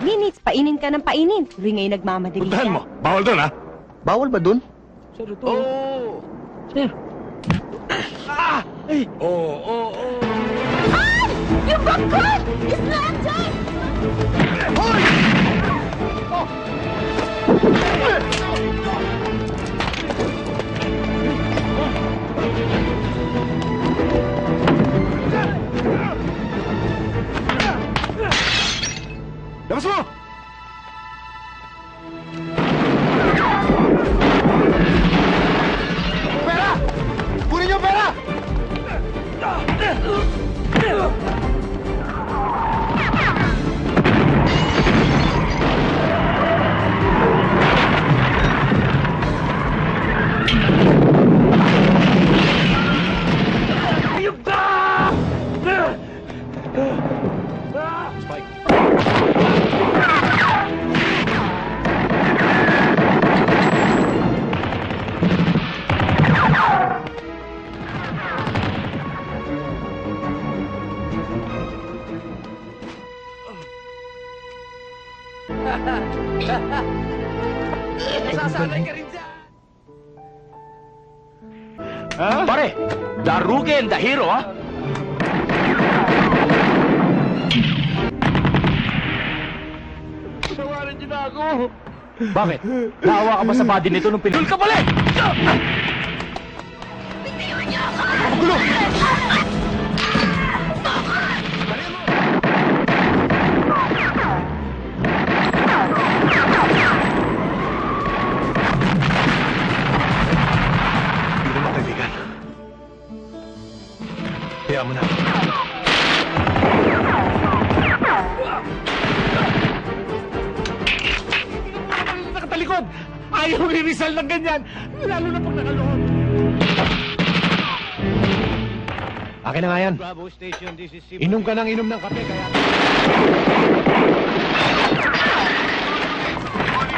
minutes, painin ka ng painin. Tuloy ngayon nagmamadali Puntahan siya. mo. Bawal doon, ha? Bawal ba dun? Sir, ito. Oo. Sir. Ah! Ay! Oo. Ay! Yung bag ko! Is nandyan! Hoy! Oh! Labas mo! Pera! Kunin niyo pera! Ayun ka! Spike. Sasanay ka rin dyan! Pare, the rookie and the hero, ha? Tawarin niyo na ako! Bakit? Naawa ka ba sa body nito nung pinul ka pala? Magulo! Hindi naman kaibigan. Kaya mo na. Nakatalikod! Ayaw i-resell ng ganyan! Lalo na pag nakaloob! Akin na nga yan. Inom ka ng inom ng kape, kaya...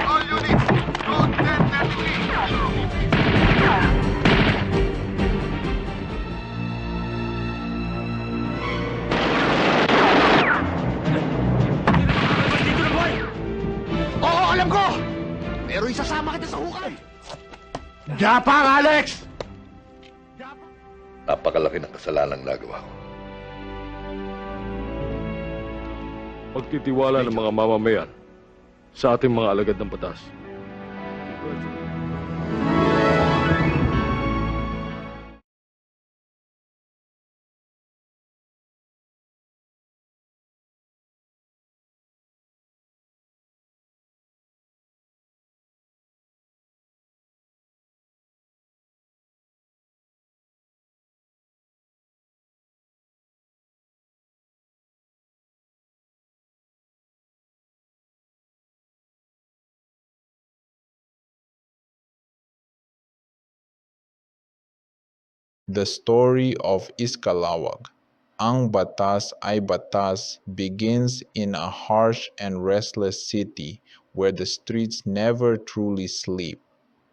All units, code 1033. Oo, alam ko! Pero isasama kita sa hukay. Japang, Alex! Napakalaki ng kasalanang nagawa ko. Pagtitiwala ng mga mamamayan sa ating mga alagad ng batas. The story of Iskalawag, Ang Batas Ay Batas, begins in a harsh and restless city where the streets never truly sleep.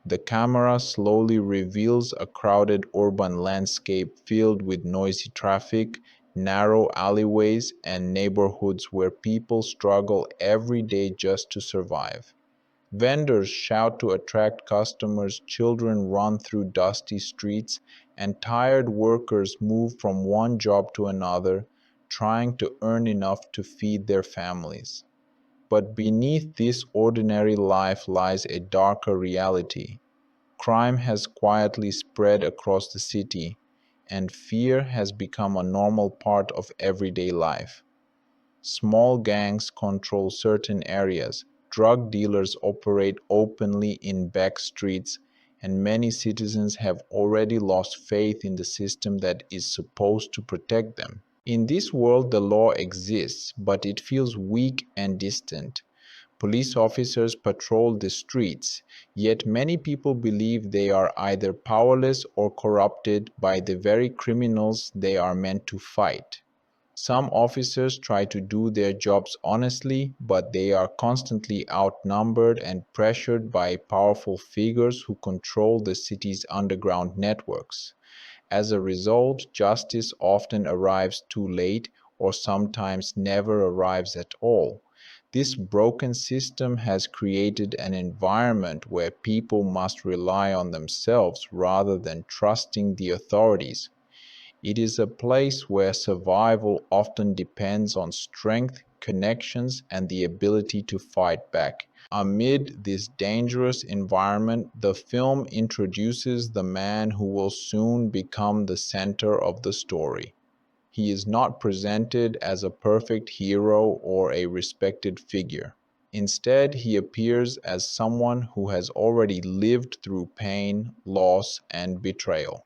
The camera slowly reveals a crowded urban landscape filled with noisy traffic, narrow alleyways, and neighborhoods where people struggle every day just to survive. Vendors shout to attract customers, children run through dusty streets, and tired workers move from one job to another, trying to earn enough to feed their families. But beneath this ordinary life lies a darker reality. Crime has quietly spread across the city, and fear has become a normal part of everyday life. Small gangs control certain areas, drug dealers operate openly in back streets, and many citizens have already lost faith in the system that is supposed to protect them. In this world, the law exists, but it feels weak and distant. Police officers patrol the streets, yet many people believe they are either powerless or corrupted by the very criminals they are meant to fight. Some officers try to do their jobs honestly, but they are constantly outnumbered and pressured by powerful figures who control the city's underground networks. As a result, justice often arrives too late or sometimes never arrives at all. This broken system has created an environment where people must rely on themselves rather than trusting the authorities. It is a place where survival often depends on strength, connections, and the ability to fight back. Amid this dangerous environment, the film introduces the man who will soon become the center of the story. He is not presented as a perfect hero or a respected figure. Instead, he appears as someone who has already lived through pain, loss, and betrayal.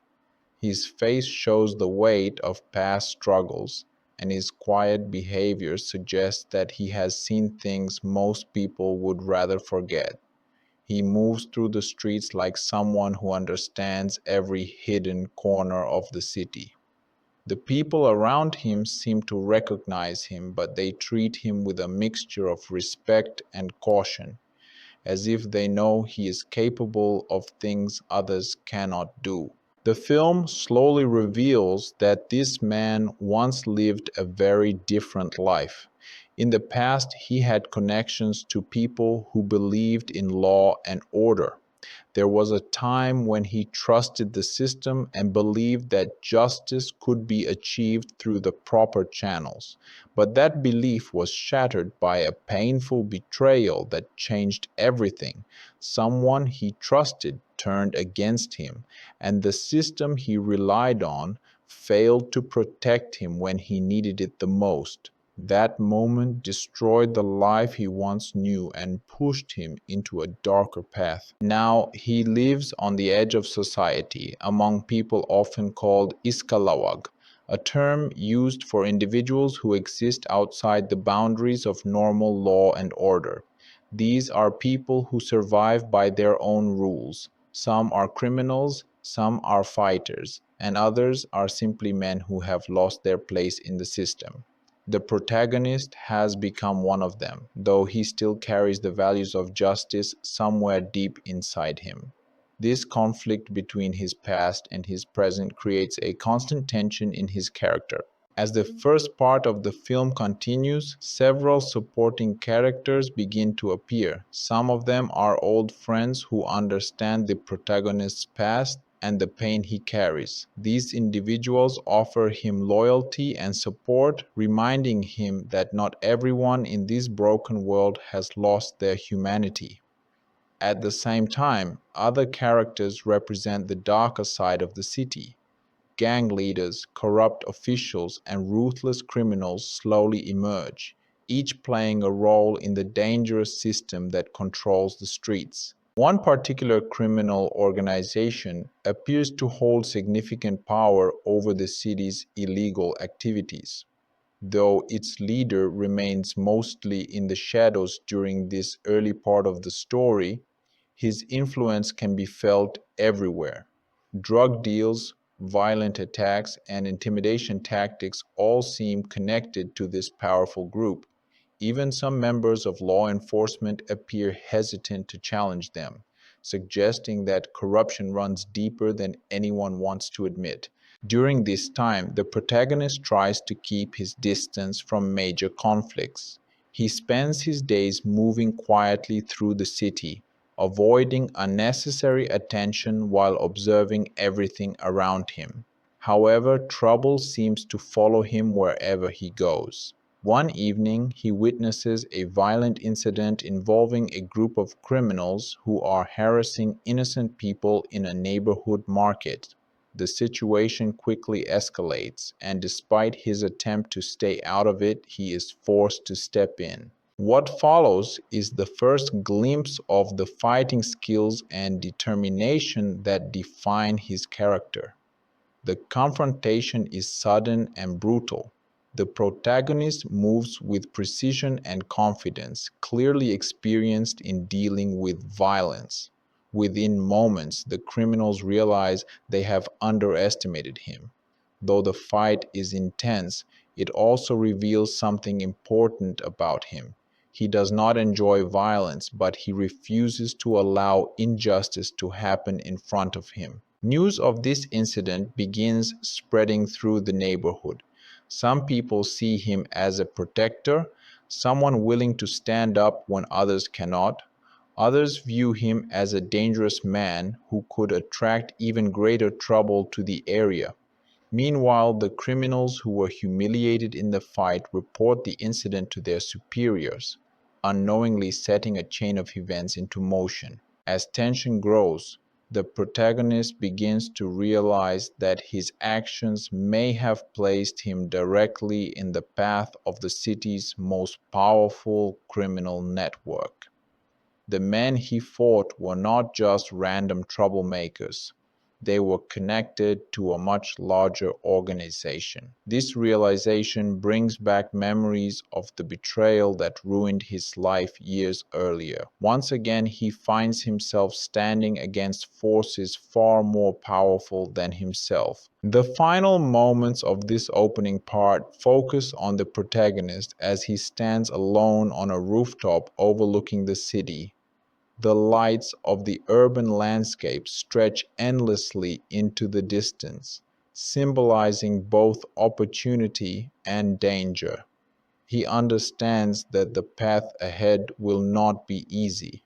His face shows the weight of past struggles, and his quiet behavior suggests that he has seen things most people would rather forget. He moves through the streets like someone who understands every hidden corner of the city. The people around him seem to recognize him, but they treat him with a mixture of respect and caution, as if they know he is capable of things others cannot do. The film slowly reveals that this man once lived a very different life. In the past, he had connections to people who believed in law and order. There was a time when he trusted the system and believed that justice could be achieved through the proper channels. But that belief was shattered by a painful betrayal that changed everything. Someone he trusted turned against him, and the system he relied on failed to protect him when he needed it the most. That moment destroyed the life he once knew and pushed him into a darker path. Now he lives on the edge of society, among people often called Iskalawag, a term used for individuals who exist outside the boundaries of normal law and order. These are people who survive by their own rules. Some are criminals, some are fighters, and others are simply men who have lost their place in the system. The protagonist has become one of them, though he still carries the values of justice somewhere deep inside him. This conflict between his past and his present creates a constant tension in his character. As the first part of the film continues, several supporting characters begin to appear. Some of them are old friends who understand the protagonist's past and the pain he carries. These individuals offer him loyalty and support, reminding him that not everyone in this broken world has lost their humanity. At the same time, other characters represent the darker side of the city. Gang leaders, corrupt officials, and ruthless criminals slowly emerge, each playing a role in the dangerous system that controls the streets. One particular criminal organization appears to hold significant power over the city's illegal activities, though its leader remains mostly in the shadows during this early part of the story. His influence can be felt everywhere. Drug deals, violent attacks, and intimidation tactics all seem connected to this powerful group. Even some members of law enforcement appear hesitant to challenge them, suggesting that corruption runs deeper than anyone wants to admit. During this time, the protagonist tries to keep his distance from major conflicts. He spends his days moving quietly through the city, avoiding unnecessary attention while observing everything around him. However, trouble seems to follow him wherever he goes. One evening, he witnesses a violent incident involving a group of criminals who are harassing innocent people in a neighborhood market. The situation quickly escalates, and despite his attempt to stay out of it, he is forced to step in. What follows is the first glimpse of the fighting skills and determination that define his character. The confrontation is sudden and brutal. The protagonist moves with precision and confidence, clearly experienced in dealing with violence. Within moments, the criminals realize they have underestimated him. Though the fight is intense, it also reveals something important about him. He does not enjoy violence, but he refuses to allow injustice to happen in front of him. News of this incident begins spreading through the neighborhood. Some people see him as a protector, someone willing to stand up when others cannot. Others view him as a dangerous man who could attract even greater trouble to the area. Meanwhile, the criminals who were humiliated in the fight report the incident to their superiors, unknowingly setting a chain of events into motion. As tension grows, the protagonist begins to realize that his actions may have placed him directly in the path of the city's most powerful criminal network. The men he fought were not just random troublemakers. They were connected to a much larger organization. This realization brings back memories of the betrayal that ruined his life years earlier. Once again, he finds himself standing against forces far more powerful than himself. The final moments of this opening part focus on the protagonist as he stands alone on a rooftop overlooking the city. The lights of the urban landscape stretch endlessly into the distance, symbolizing both opportunity and danger. He understands that the path ahead will not be easy.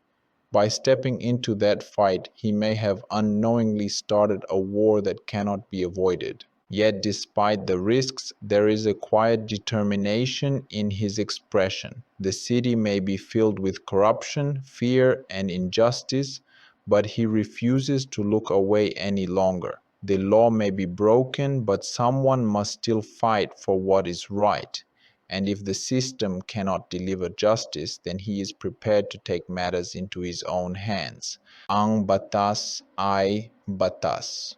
By stepping into that fight, he may have unknowingly started a war that cannot be avoided. Yet, despite the risks, there is a quiet determination in his expression. The city may be filled with corruption, fear, and injustice, but he refuses to look away any longer. The law may be broken, but someone must still fight for what is right. And if the system cannot deliver justice, then he is prepared to take matters into his own hands. Ang Batas Ay Batas.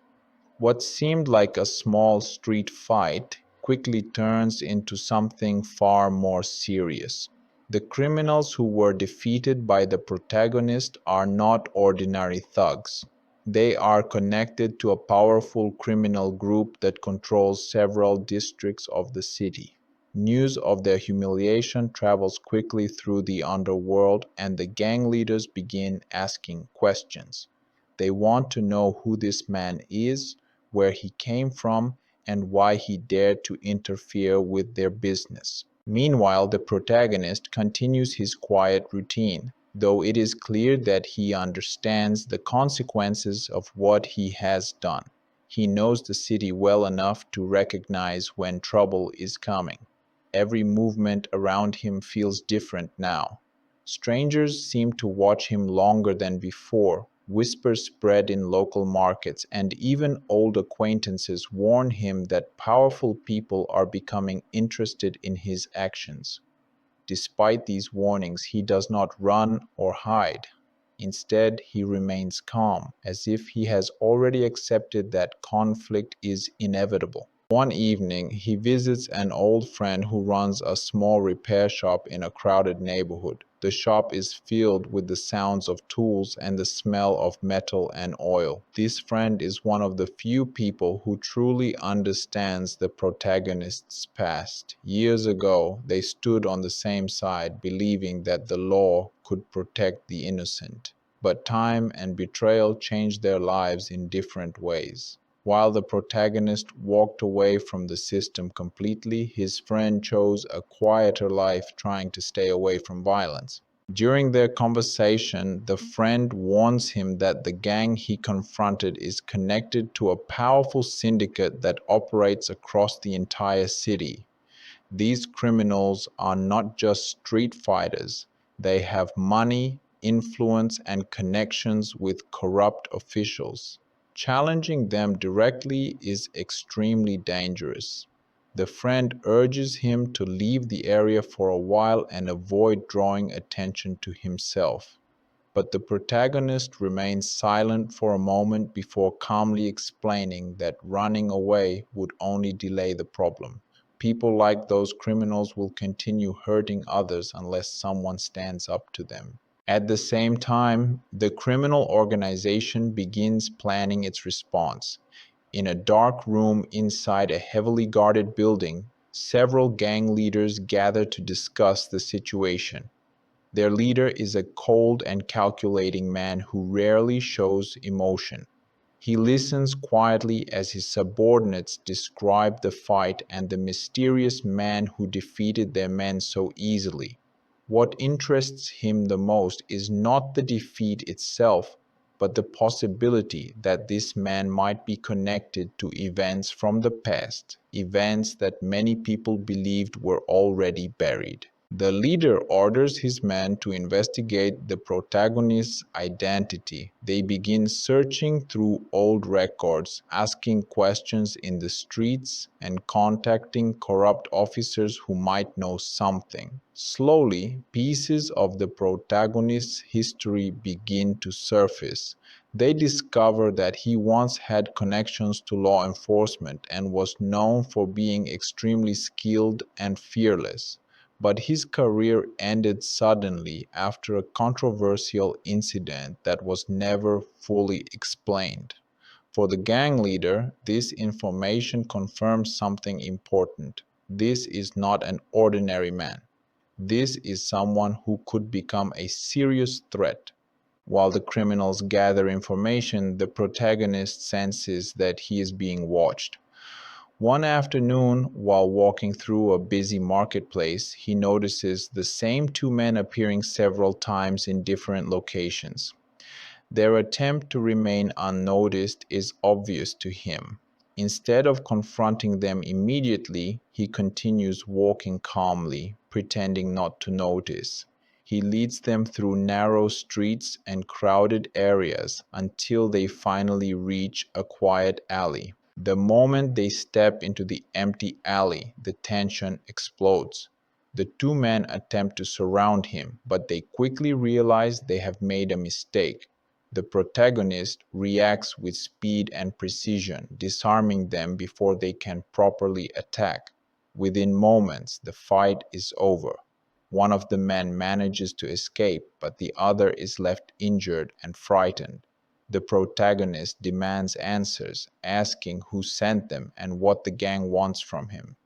What seemed like a small street fight quickly turns into something far more serious. The criminals who were defeated by the protagonist are not ordinary thugs. They are connected to a powerful criminal group that controls several districts of the city. News of their humiliation travels quickly through the underworld, and the gang leaders begin asking questions. They want to know who this man is, where he came from, and why he dared to interfere with their business. Meanwhile, the protagonist continues his quiet routine, though it is clear that he understands the consequences of what he has done. He knows the city well enough to recognize when trouble is coming. Every movement around him feels different now. Strangers seem to watch him longer than before. Whispers spread in local markets, and even old acquaintances warn him that powerful people are becoming interested in his actions. Despite these warnings, he does not run or hide. Instead, he remains calm, as if he has already accepted that conflict is inevitable. One evening, he visits an old friend who runs a small repair shop in a crowded neighborhood. The shop is filled with the sounds of tools and the smell of metal and oil. This friend is one of the few people who truly understands the protagonist's past. Years ago, they stood on the same side, believing that the law could protect the innocent. But time and betrayal changed their lives in different ways. While the protagonist walked away from the system completely, his friend chose a quieter life, trying to stay away from violence. During their conversation, the friend warns him that the gang he confronted is connected to a powerful syndicate that operates across the entire city. These criminals are not just street fighters, they have money, influence, and connections with corrupt officials. Challenging them directly is extremely dangerous. The friend urges him to leave the area for a while and avoid drawing attention to himself. But the protagonist remains silent for a moment before calmly explaining that running away would only delay the problem. People like those criminals will continue hurting others unless someone stands up to them. At the same time, the criminal organization begins planning its response. In a dark room inside a heavily guarded building, several gang leaders gather to discuss the situation. Their leader is a cold and calculating man who rarely shows emotion. He listens quietly as his subordinates describe the fight and the mysterious man who defeated their men so easily. What interests him the most is not the defeat itself, but the possibility that this man might be connected to events from the past, events that many people believed were already buried. The leader orders his men to investigate the protagonist's identity. They begin searching through old records, asking questions in the streets, and contacting corrupt officers who might know something. Slowly, pieces of the protagonist's history begin to surface. They discover that he once had connections to law enforcement and was known for being extremely skilled and fearless. But his career ended suddenly after a controversial incident that was never fully explained. For the gang leader, this information confirms something important. This is not an ordinary man. This is someone who could become a serious threat. While the criminals gather information, the protagonist senses that he is being watched. One afternoon, while walking through a busy marketplace, he notices the same two men appearing several times in different locations. Their attempt to remain unnoticed is obvious to him. Instead of confronting them immediately, he continues walking calmly, pretending not to notice. He leads them through narrow streets and crowded areas until they finally reach a quiet alley. The moment they step into the empty alley, the tension explodes. The two men attempt to surround him, but they quickly realize they have made a mistake. The protagonist reacts with speed and precision, disarming them before they can properly attack. Within moments, the fight is over. One of the men manages to escape, but the other is left injured and frightened. The protagonist demands answers, asking who sent them and what the gang wants from him.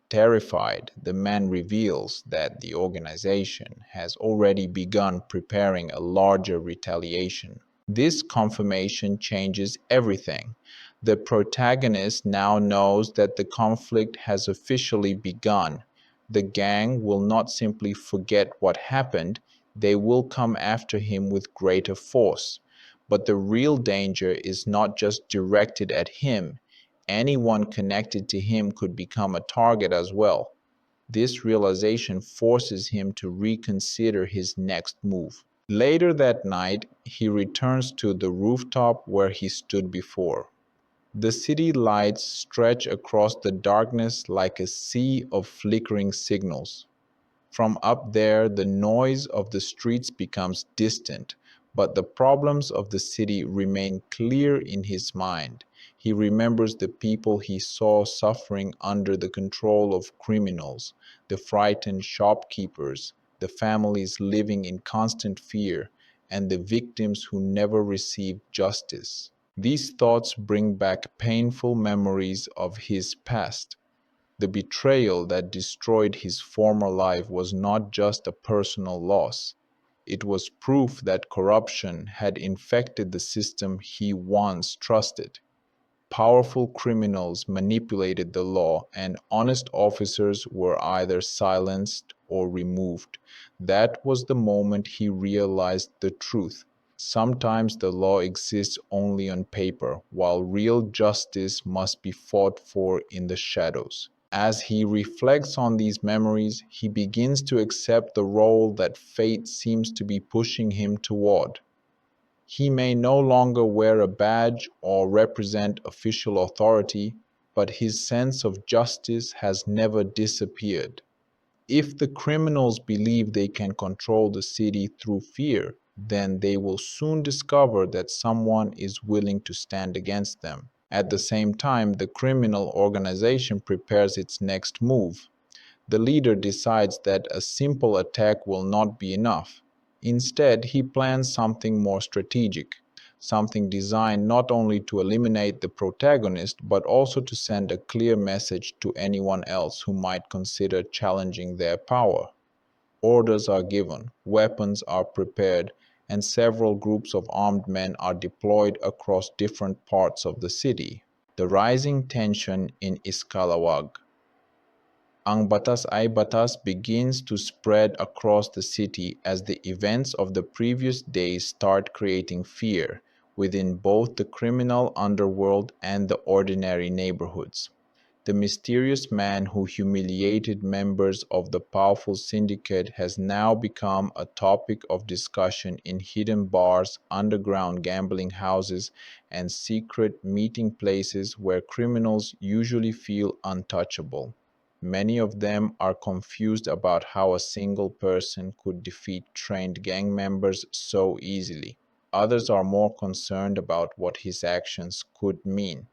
Terrified, the man reveals that the organization has already begun preparing a larger retaliation. This confirmation changes everything. The protagonist now knows that the conflict has officially begun. The gang will not simply forget what happened, they will come after him with greater force. But the real danger is not just directed at him. Anyone connected to him could become a target as well. This realization forces him to reconsider his next move. Later that night, he returns to the rooftop where he stood before. The city lights stretch across the darkness like a sea of flickering signals. From up there, the noise of the streets becomes distant, but the problems of the city remain clear in his mind. He remembers the people he saw suffering under the control of criminals, the frightened shopkeepers, the families living in constant fear, and the victims who never received justice. These thoughts bring back painful memories of his past. The betrayal that destroyed his former life was not just a personal loss. It was proof that corruption had infected the system he once trusted. Powerful criminals manipulated the law, and honest officers were either silenced or removed. That was the moment he realized the truth. Sometimes the law exists only on paper, while real justice must be fought for in the shadows. As he reflects on these memories, he begins to accept the role that fate seems to be pushing him toward. He may no longer wear a badge or represent official authority, but his sense of justice has never disappeared. If the criminals believe they can control the city through fear, then they will soon discover that someone is willing to stand against them. At the same time, the criminal organization prepares its next move. The leader decides that a simple attack will not be enough. Instead, he plans something more strategic, something designed not only to eliminate the protagonist, but also to send a clear message to anyone else who might consider challenging their power. Orders are given, weapons are prepared, and several groups of armed men are deployed across different parts of the city. The rising tension in Iskalawag. Ang Batas Ay Batas begins to spread across the city as the events of the previous days start creating fear within both the criminal underworld and the ordinary neighborhoods. The mysterious man who humiliated members of the powerful syndicate has now become a topic of discussion in hidden bars, underground gambling houses, and secret meeting places where criminals usually feel untouchable. Many of them are confused about how a single person could defeat trained gang members so easily. Others are more concerned about what his actions could mean.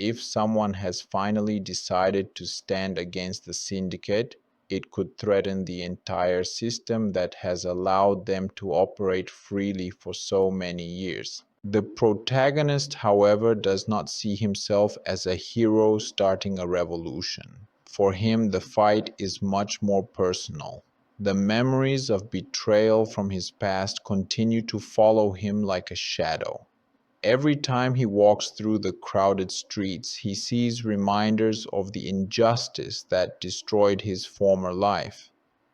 If someone has finally decided to stand against the syndicate, it could threaten the entire system that has allowed them to operate freely for so many years. The protagonist, however, does not see himself as a hero starting a revolution. For him, the fight is much more personal. The memories of betrayal from his past continue to follow him like a shadow. Every time he walks through the crowded streets, he sees reminders of the injustice that destroyed his former life.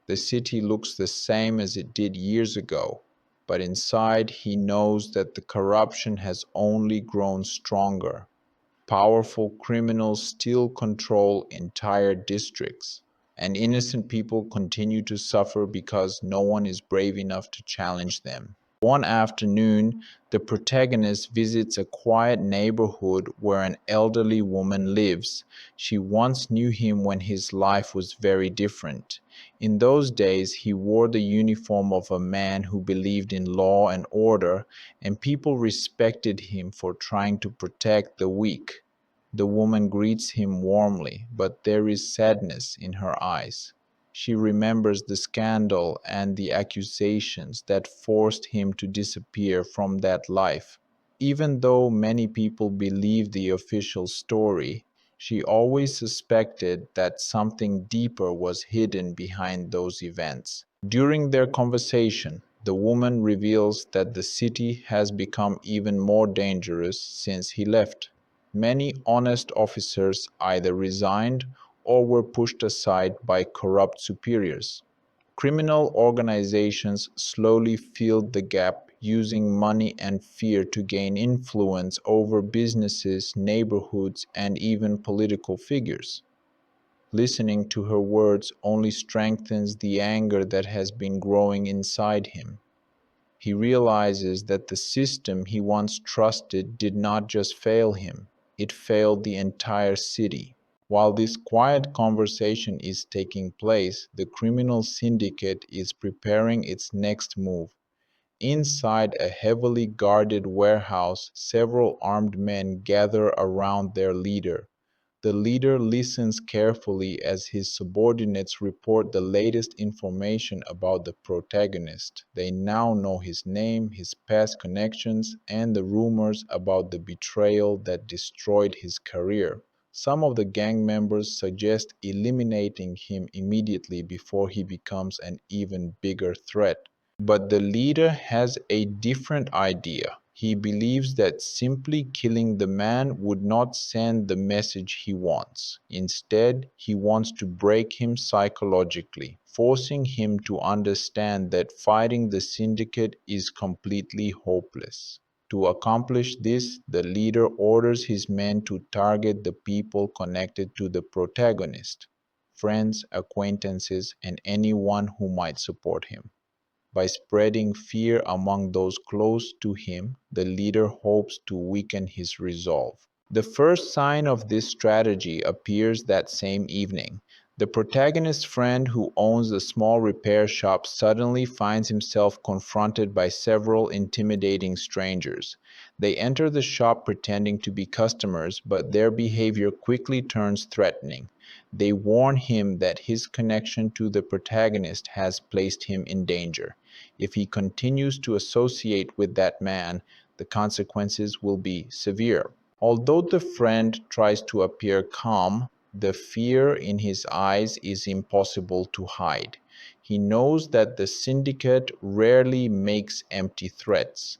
The city looks the same as it did years ago, but inside he knows that the corruption has only grown stronger. Powerful criminals still control entire districts, and innocent people continue to suffer because no one is brave enough to challenge them. One afternoon, the protagonist visits a quiet neighborhood where an elderly woman lives. She once knew him when his life was very different. In those days, he wore the uniform of a man who believed in law and order, and people respected him for trying to protect the weak. The woman greets him warmly, but there is sadness in her eyes. She remembers the scandal and the accusations that forced him to disappear from that life. Even though many people believe the official story, she always suspected that something deeper was hidden behind those events. During their conversation, the woman reveals that the city has become even more dangerous since he left. Many honest officers either resigned or were pushed aside by corrupt superiors. Criminal organizations slowly filled the gap using money and fear to gain influence over businesses, neighborhoods, and even political figures. Listening to her words only strengthens the anger that has been growing inside him. He realizes that the system he once trusted did not just fail him, it failed the entire city. While this quiet conversation is taking place, the criminal syndicate is preparing its next move. Inside a heavily guarded warehouse, several armed men gather around their leader. The leader listens carefully as his subordinates report the latest information about the protagonist. They now know his name, his past connections, and the rumors about the betrayal that destroyed his career. Some of the gang members suggest eliminating him immediately before he becomes an even bigger threat. But the leader has a different idea. He believes that simply killing the man would not send the message he wants. Instead, he wants to break him psychologically, forcing him to understand that fighting the syndicate is completely hopeless. To accomplish this, the leader orders his men to target the people connected to the protagonist, friends, acquaintances, and anyone who might support him. By spreading fear among those close to him, the leader hopes to weaken his resolve. The first sign of this strategy appears that same evening. The protagonist's friend who owns a small repair shop suddenly finds himself confronted by several intimidating strangers. They enter the shop pretending to be customers, but their behavior quickly turns threatening. They warn him that his connection to the protagonist has placed him in danger. If he continues to associate with that man, the consequences will be severe. Although the friend tries to appear calm, the fear in his eyes is impossible to hide. He knows that the syndicate rarely makes empty threats.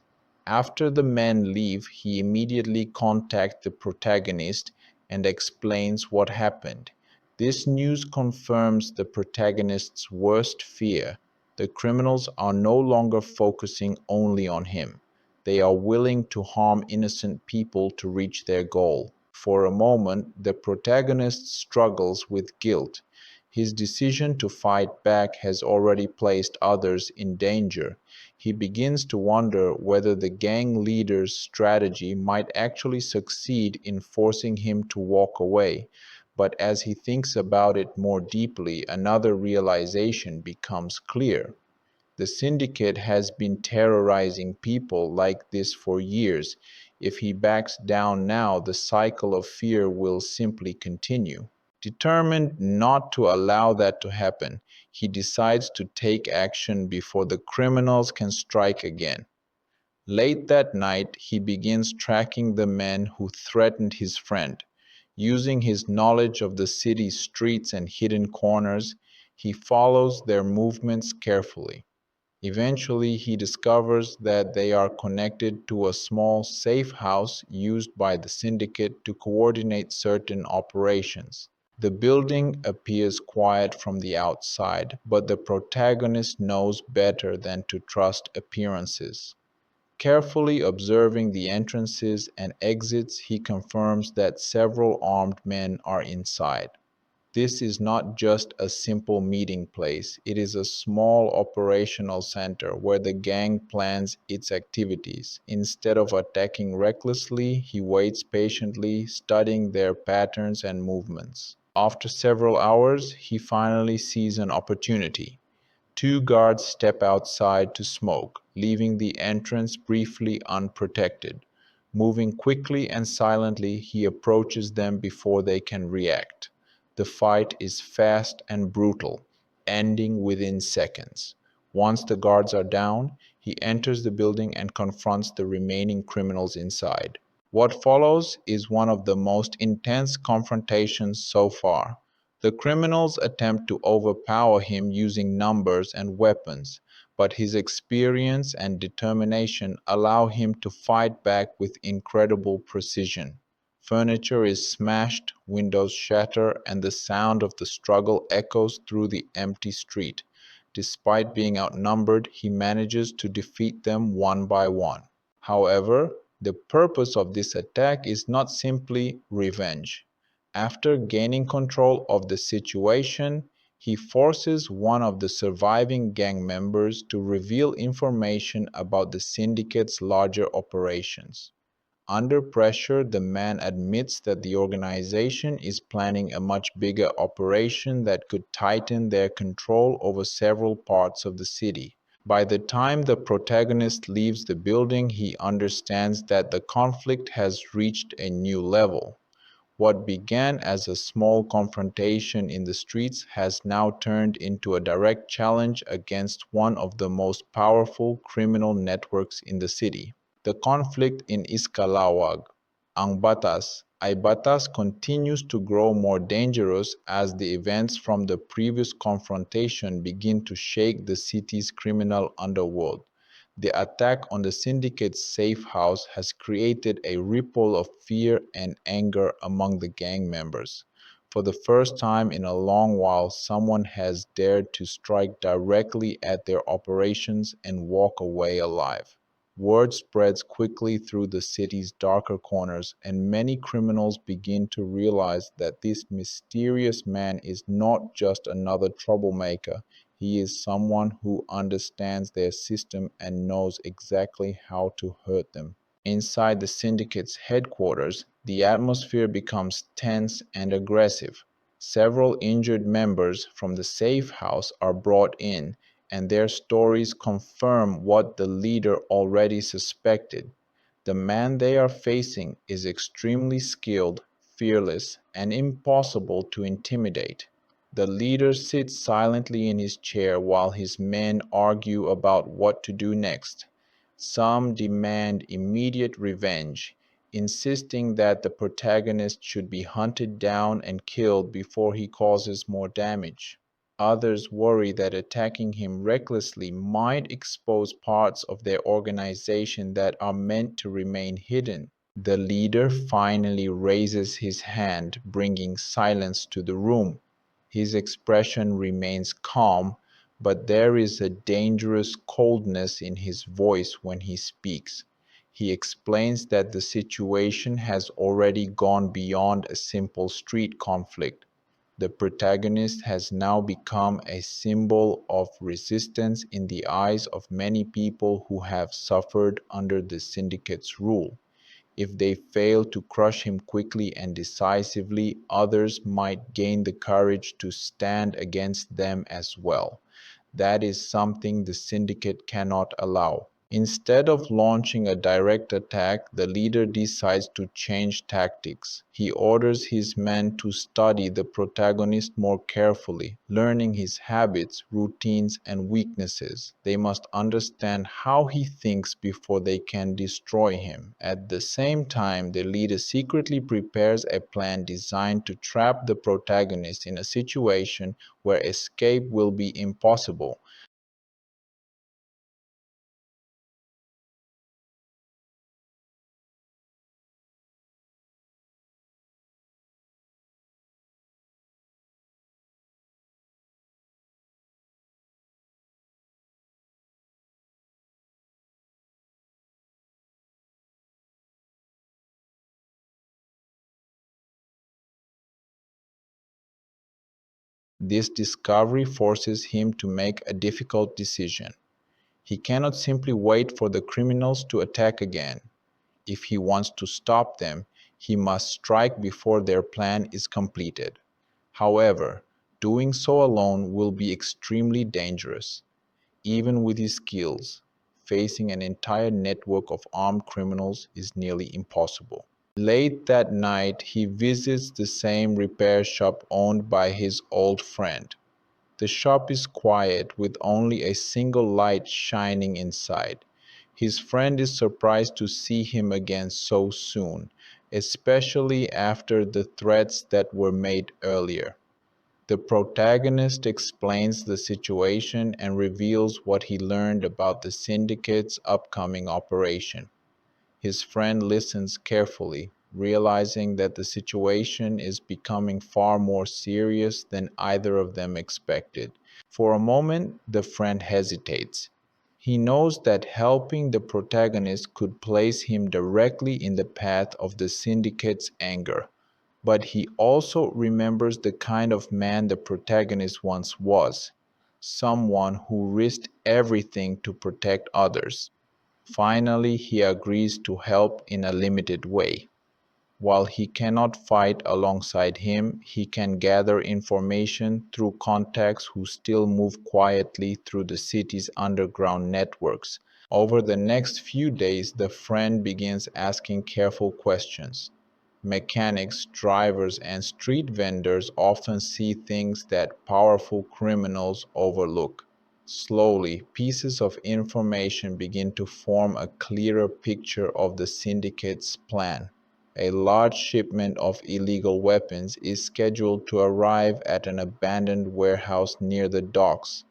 After the men leave, he immediately contacts the protagonist and explains what happened. This news confirms the protagonist's worst fear. The criminals are no longer focusing only on him. They are willing to harm innocent people to reach their goal. For a moment, the protagonist struggles with guilt. His decision to fight back has already placed others in danger. He begins to wonder whether the gang leader's strategy might actually succeed in forcing him to walk away. But as he thinks about it more deeply, another realization becomes clear. The syndicate has been terrorizing people like this for years. If he backs down now, the cycle of fear will simply continue. Determined not to allow that to happen, he decides to take action before the criminals can strike again. Late that night, he begins tracking the men who threatened his friend. Using his knowledge of the city's streets and hidden corners, he follows their movements carefully. Eventually, he discovers that they are connected to a small safe house used by the syndicate to coordinate certain operations. The building appears quiet from the outside, but the protagonist knows better than to trust appearances. Carefully observing the entrances and exits, he confirms that several armed men are inside. This is not just a simple meeting place, it is a small operational center where the gang plans its activities. Instead of attacking recklessly, he waits patiently, studying their patterns and movements. After several hours, he finally sees an opportunity. Two guards step outside to smoke, leaving the entrance briefly unprotected. Moving quickly and silently, he approaches them before they can react. The fight is fast and brutal, ending within seconds. Once the guards are down, he enters the building and confronts the remaining criminals inside. What follows is one of the most intense confrontations so far. The criminals attempt to overpower him using numbers and weapons, but his experience and determination allow him to fight back with incredible precision. Furniture is smashed, windows shatter, and the sound of the struggle echoes through the empty street. Despite being outnumbered, he manages to defeat them one by one. However, the purpose of this attack is not simply revenge. After gaining control of the situation, he forces one of the surviving gang members to reveal information about the syndicate's larger operations. Under pressure, the man admits that the organization is planning a much bigger operation that could tighten their control over several parts of the city. By the time the protagonist leaves the building, he understands that the conflict has reached a new level. What began as a small confrontation in the streets has now turned into a direct challenge against one of the most powerful criminal networks in the city. The conflict in Iskalawag, ang Batas Ay Batas continues to grow more dangerous as the events from the previous confrontation begin to shake the city's criminal underworld. The attack on the syndicate's safe house has created a ripple of fear and anger among the gang members. For the first time in a long while, someone has dared to strike directly at their operations and walk away alive. Word spreads quickly through the city's darker corners, and many criminals begin to realize that this mysterious man is not just another troublemaker. He is someone who understands their system and knows exactly how to hurt them. Inside the syndicate's headquarters, the atmosphere becomes tense and aggressive. Several injured members from the safe house are brought in, and their stories confirm what the leader already suspected. The man they are facing is extremely skilled, fearless, and impossible to intimidate. The leader sits silently in his chair while his men argue about what to do next. Some demand immediate revenge, insisting that the protagonist should be hunted down and killed before he causes more damage. Others worry that attacking him recklessly might expose parts of their organization that are meant to remain hidden. The leader finally raises his hand, bringing silence to the room. His expression remains calm, but there is a dangerous coldness in his voice when he speaks. He explains that the situation has already gone beyond a simple street conflict. The protagonist has now become a symbol of resistance in the eyes of many people who have suffered under the syndicate's rule. If they fail to crush him quickly and decisively, others might gain the courage to stand against them as well. That is something the syndicate cannot allow. Instead of launching a direct attack, the leader decides to change tactics. He orders his men to study the protagonist more carefully, learning his habits, routines, and weaknesses. They must understand how he thinks before they can destroy him. At the same time, the leader secretly prepares a plan designed to trap the protagonist in a situation where escape will be impossible. This discovery forces him to make a difficult decision. He cannot simply wait for the criminals to attack again. If he wants to stop them, he must strike before their plan is completed. However, doing so alone will be extremely dangerous. Even with his skills, facing an entire network of armed criminals is nearly impossible. Late that night, he visits the same repair shop owned by his old friend. The shop is quiet with only a single light shining inside. His friend is surprised to see him again so soon, especially after the threats that were made earlier. The protagonist explains the situation and reveals what he learned about the syndicate's upcoming operation. His friend listens carefully, realizing that the situation is becoming far more serious than either of them expected. For a moment, the friend hesitates. He knows that helping the protagonist could place him directly in the path of the syndicate's anger. But he also remembers the kind of man the protagonist once was, someone who risked everything to protect others. Finally, he agrees to help in a limited way. While he cannot fight alongside him, he can gather information through contacts who still move quietly through the city's underground networks. Over the next few days, the friend begins asking careful questions. Mechanics, drivers, and street vendors often see things that powerful criminals overlook. Slowly, pieces of information begin to form a clearer picture of the syndicate's plan. A large shipment of illegal weapons is scheduled to arrive at an abandoned warehouse near the docks.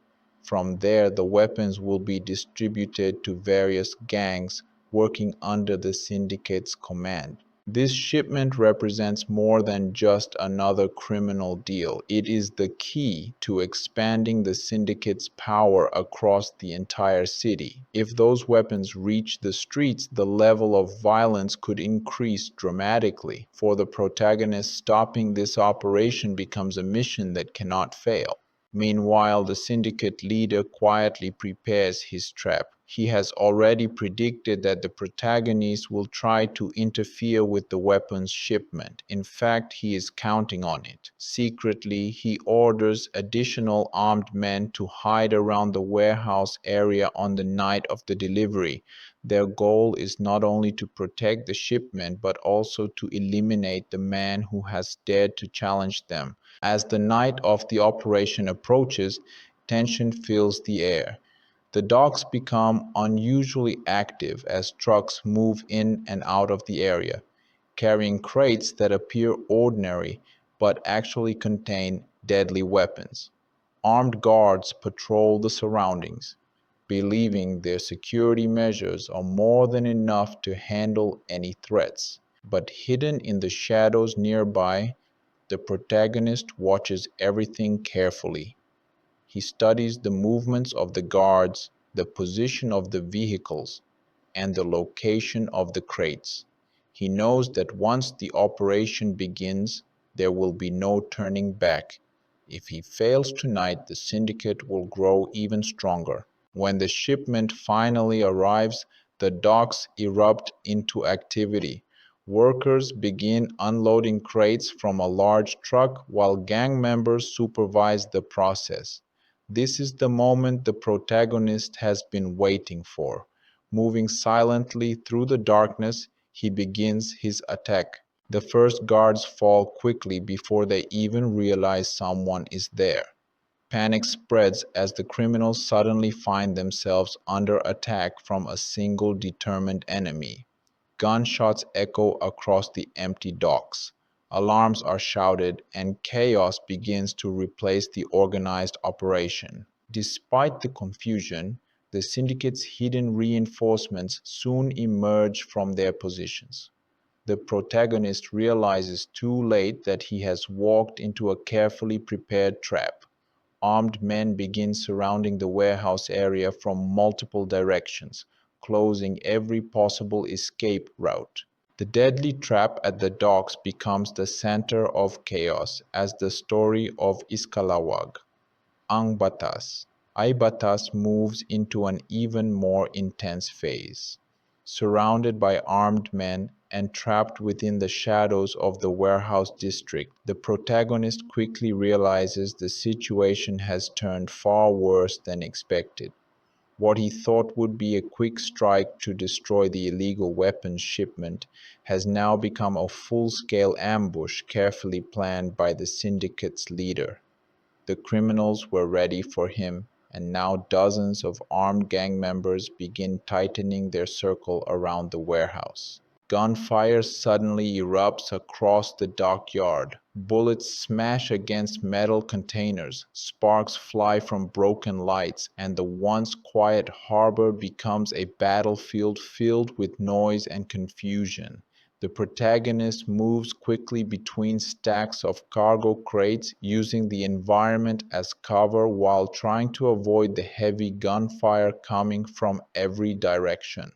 From there, the weapons will be distributed to various gangs working under the syndicate's command. This shipment represents more than just another criminal deal. It is the key to expanding the syndicate's power across the entire city. If those weapons reach the streets, the level of violence could increase dramatically. For the protagonist, stopping this operation becomes a mission that cannot fail. Meanwhile, the syndicate leader quietly prepares his trap. He has already predicted that the protagonist will try to interfere with the weapons shipment. In fact, he is counting on it. Secretly, he orders additional armed men to hide around the warehouse area on the night of the delivery. Their goal is not only to protect the shipment, but also to eliminate the man who has dared to challenge them. As the night of the operation approaches, tension fills the air. The docks become unusually active as trucks move in and out of the area, carrying crates that appear ordinary but actually contain deadly weapons. Armed guards patrol the surroundings, believing their security measures are more than enough to handle any threats. But hidden in the shadows nearby, the protagonist watches everything carefully. He studies the movements of the guards, the position of the vehicles, and the location of the crates. He knows that once the operation begins, there will be no turning back. If he fails tonight, the syndicate will grow even stronger. When the shipment finally arrives, the docks erupt into activity. Workers begin unloading crates from a large truck while gang members supervise the process. This is the moment the protagonist has been waiting for. Moving silently through the darkness, he begins his attack. The first guards fall quickly before they even realize someone is there. Panic spreads as the criminals suddenly find themselves under attack from a single determined enemy. Gunshots echo across the empty docks. Alarms are shouted, and chaos begins to replace the organized operation. Despite the confusion, the syndicate's hidden reinforcements soon emerge from their positions. The protagonist realizes too late that he has walked into a carefully prepared trap. Armed men begin surrounding the warehouse area from multiple directions, closing every possible escape route. The deadly trap at the docks becomes the center of chaos as the story of Iskalawag, Ang Batas, Ay Batas moves into an even more intense phase. Surrounded by armed men and trapped within the shadows of the warehouse district, the protagonist quickly realizes the situation has turned far worse than expected. What he thought would be a quick strike to destroy the illegal weapons shipment has now become a full-scale ambush carefully planned by the syndicate's leader. The criminals were ready for him, and now dozens of armed gang members begin tightening their circle around the warehouse. Gunfire suddenly erupts across the dockyard. Bullets smash against metal containers, sparks fly from broken lights, and the once quiet harbor becomes a battlefield filled with noise and confusion. The protagonist moves quickly between stacks of cargo crates, using the environment as cover while trying to avoid the heavy gunfire coming from every direction.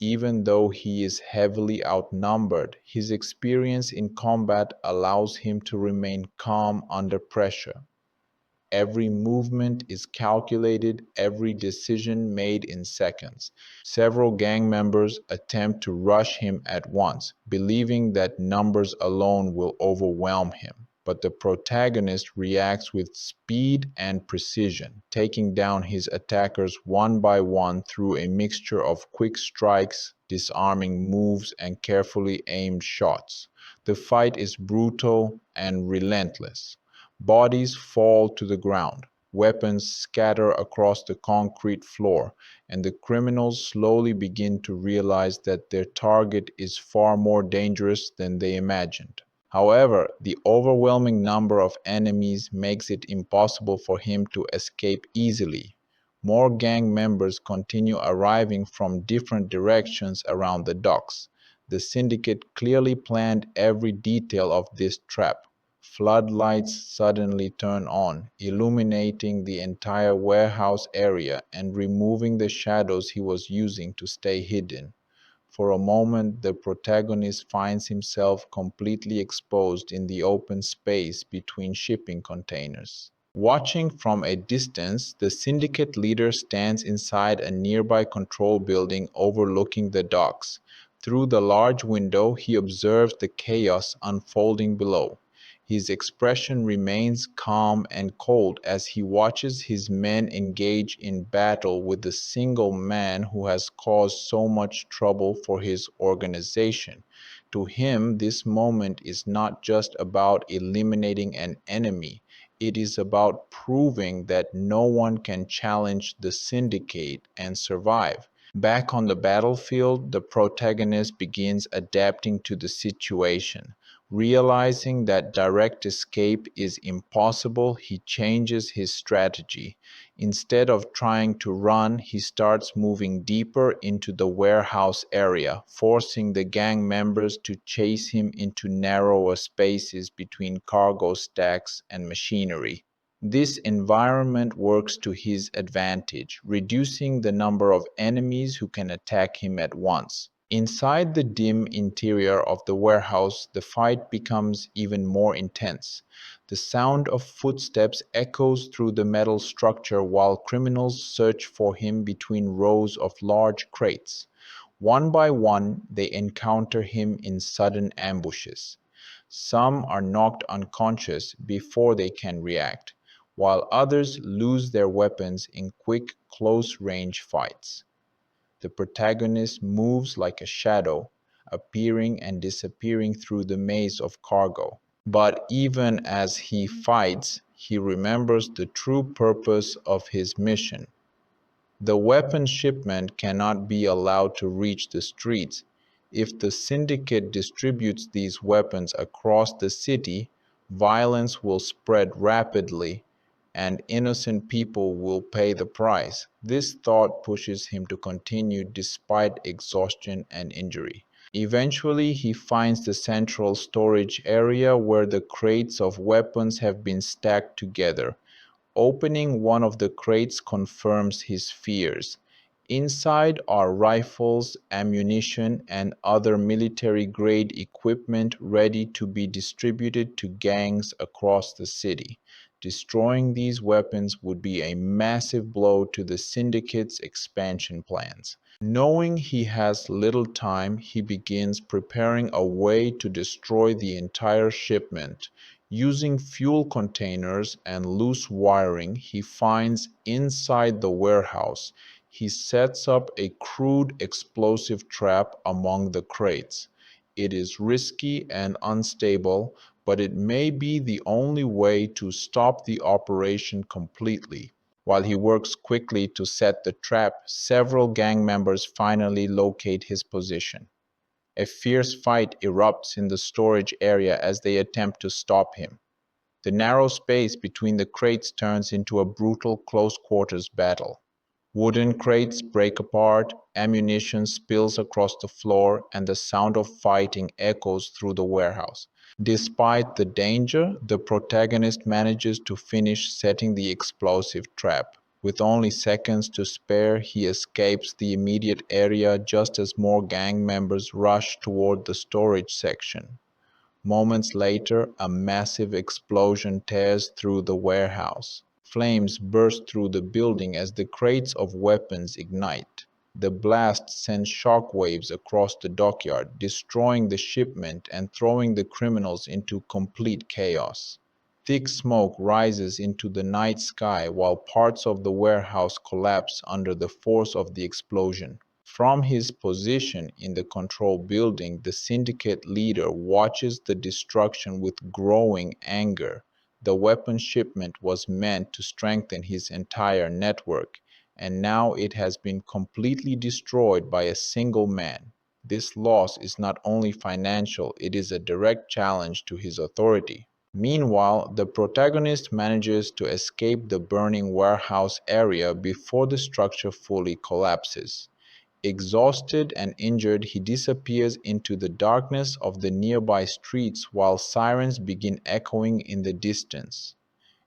Even though he is heavily outnumbered, his experience in combat allows him to remain calm under pressure. Every movement is calculated, every decision made in seconds. Several gang members attempt to rush him at once, believing that numbers alone will overwhelm him. But the protagonist reacts with speed and precision, taking down his attackers one by one through a mixture of quick strikes, disarming moves, and carefully aimed shots. The fight is brutal and relentless. Bodies fall to the ground, weapons scatter across the concrete floor, and the criminals slowly begin to realize that their target is far more dangerous than they imagined. However, the overwhelming number of enemies makes it impossible for him to escape easily. More gang members continue arriving from different directions around the docks. The syndicate clearly planned every detail of this trap. Floodlights suddenly turn on, illuminating the entire warehouse area and removing the shadows he was using to stay hidden. For a moment, the protagonist finds himself completely exposed in the open space between shipping containers. Watching from a distance, the syndicate leader stands inside a nearby control building overlooking the docks. Through the large window, he observes the chaos unfolding below. His expression remains calm and cold as he watches his men engage in battle with the single man who has caused so much trouble for his organization. To him, this moment is not just about eliminating an enemy, it is about proving that no one can challenge the syndicate and survive. Back on the battlefield, the protagonist begins adapting to the situation. Realizing that direct escape is impossible, he changes his strategy. Instead of trying to run, he starts moving deeper into the warehouse area, forcing the gang members to chase him into narrower spaces between cargo stacks and machinery. This environment works to his advantage, reducing the number of enemies who can attack him at once. Inside the dim interior of the warehouse, the fight becomes even more intense. The sound of footsteps echoes through the metal structure while criminals search for him between rows of large crates. One by one, they encounter him in sudden ambushes. Some are knocked unconscious before they can react, while others lose their weapons in quick, close-range fights. The protagonist moves like a shadow, appearing and disappearing through the maze of cargo. But even as he fights, he remembers the true purpose of his mission. The weapon shipment cannot be allowed to reach the streets. If the syndicate distributes these weapons across the city, violence will spread rapidly and innocent people will pay the price. This thought pushes him to continue despite exhaustion and injury. Eventually, he finds the central storage area where the crates of weapons have been stacked together. Opening one of the crates confirms his fears. Inside are rifles, ammunition, and other military-grade equipment ready to be distributed to gangs across the city. Destroying these weapons would be a massive blow to the syndicate's expansion plans. Knowing he has little time, he begins preparing a way to destroy the entire shipment. Using fuel containers and loose wiring he finds inside the warehouse, he sets up a crude explosive trap among the crates. It is risky and unstable, but it may be the only way to stop the operation completely. While he works quickly to set the trap, several gang members finally locate his position. A fierce fight erupts in the storage area as they attempt to stop him. The narrow space between the crates turns into a brutal close-quarters battle. Wooden crates break apart, ammunition spills across the floor, and the sound of fighting echoes through the warehouse. Despite the danger, the protagonist manages to finish setting the explosive trap. With only seconds to spare, he escapes the immediate area just as more gang members rush toward the storage section. Moments later, a massive explosion tears through the warehouse. Flames burst through the building as the crates of weapons ignite. The blast sends shockwaves across the dockyard, destroying the shipment and throwing the criminals into complete chaos. Thick smoke rises into the night sky while parts of the warehouse collapse under the force of the explosion. From his position in the control building, the syndicate leader watches the destruction with growing anger. The weapon shipment was meant to strengthen his entire network, and now it has been completely destroyed by a single man. This loss is not only financial, it is a direct challenge to his authority. Meanwhile, the protagonist manages to escape the burning warehouse area before the structure fully collapses. Exhausted and injured, he disappears into the darkness of the nearby streets while sirens begin echoing in the distance.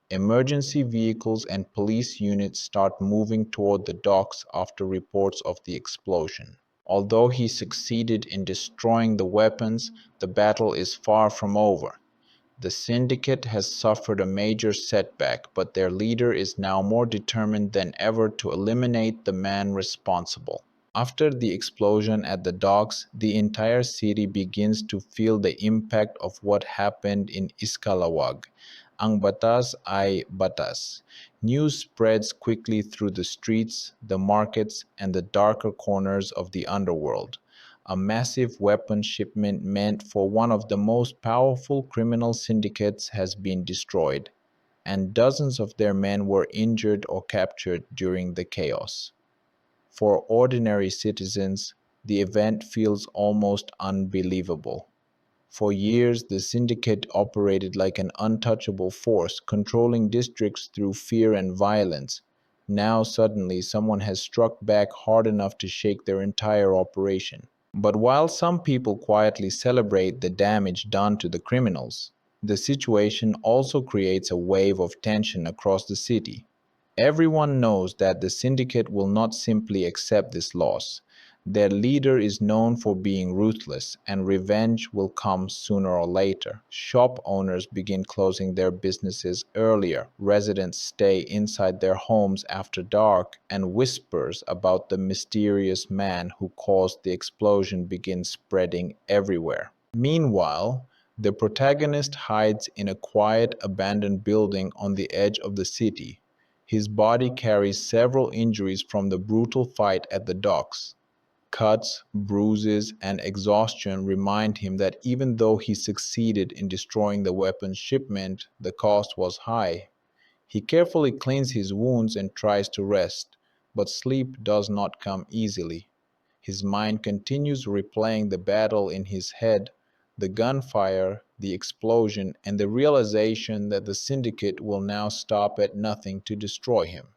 Emergency vehicles and police units start moving toward the docks after reports of the explosion. Although he succeeded in destroying the weapons, the battle is far from over. The syndicate has suffered a major setback, but their leader is now more determined than ever to eliminate the man responsible. After the explosion at the docks, the entire city begins to feel the impact of what happened in Iskalawag. Ang Batas Ay Batas. News spreads quickly through the streets, the markets, and the darker corners of the underworld. A massive weapon shipment meant for one of the most powerful criminal syndicates has been destroyed, and dozens of their men were injured or captured during the chaos. For ordinary citizens, the event feels almost unbelievable. For years, the syndicate operated like an untouchable force, controlling districts through fear and violence. Now, suddenly, someone has struck back hard enough to shake their entire operation. But while some people quietly celebrate the damage done to the criminals, the situation also creates a wave of tension across the city. Everyone knows that the syndicate will not simply accept this loss. Their leader is known for being ruthless, and revenge will come sooner or later. Shop owners begin closing their businesses earlier, residents stay inside their homes after dark, and whispers about the mysterious man who caused the explosion begin spreading everywhere. Meanwhile, the protagonist hides in a quiet, abandoned building on the edge of the city. His body carries several injuries from the brutal fight at the docks. Cuts, bruises, and exhaustion remind him that even though he succeeded in destroying the weapons shipment, the cost was high. He carefully cleans his wounds and tries to rest, but sleep does not come easily. His mind continues replaying the battle in his head, the gunfire, the explosion, and the realization that the syndicate will now stop at nothing to destroy him.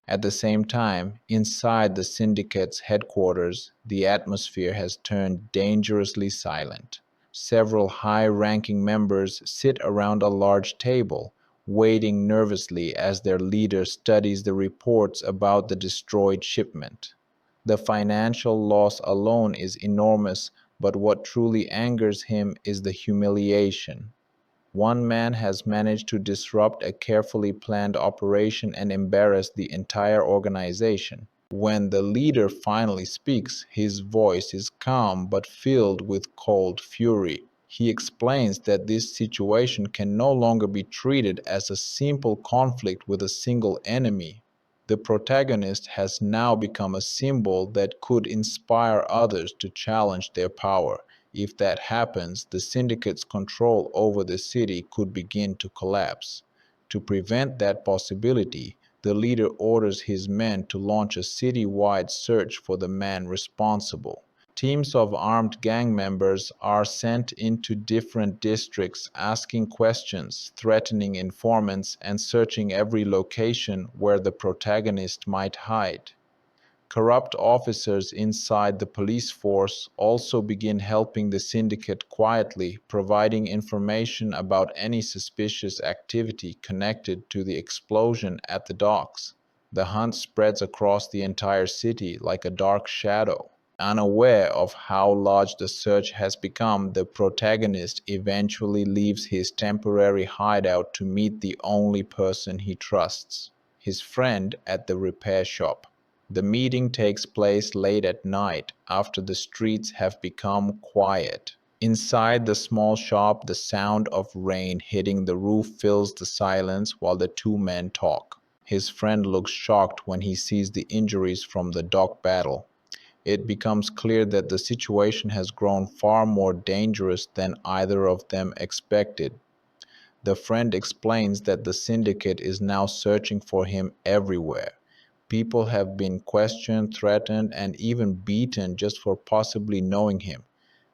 At the same time, inside the syndicate's headquarters, the atmosphere has turned dangerously silent. Several high-ranking members sit around a large table, waiting nervously as their leader studies the reports about the destroyed shipment. The financial loss alone is enormous, but what truly angers him is the humiliation. One man has managed to disrupt a carefully planned operation and embarrass the entire organization. When the leader finally speaks, his voice is calm but filled with cold fury. He explains that this situation can no longer be treated as a simple conflict with a single enemy. The protagonist has now become a symbol that could inspire others to challenge their power. If that happens, the syndicate's control over the city could begin to collapse. To prevent that possibility, the leader orders his men to launch a city-wide search for the man responsible. Teams of armed gang members are sent into different districts asking questions, threatening informants, and searching every location where the protagonist might hide. Corrupt officers inside the police force also begin helping the syndicate quietly, providing information about any suspicious activity connected to the explosion at the docks. The hunt spreads across the entire city like a dark shadow. Unaware of how large the search has become, the protagonist eventually leaves his temporary hideout to meet the only person he trusts, his friend at the repair shop. The meeting takes place late at night, after the streets have become quiet. Inside the small shop, the sound of rain hitting the roof fills the silence while the two men talk. His friend looks shocked when he sees the injuries from the dock battle. It becomes clear that the situation has grown far more dangerous than either of them expected. The friend explains that the syndicate is now searching for him everywhere. People have been questioned, threatened, and even beaten just for possibly knowing him.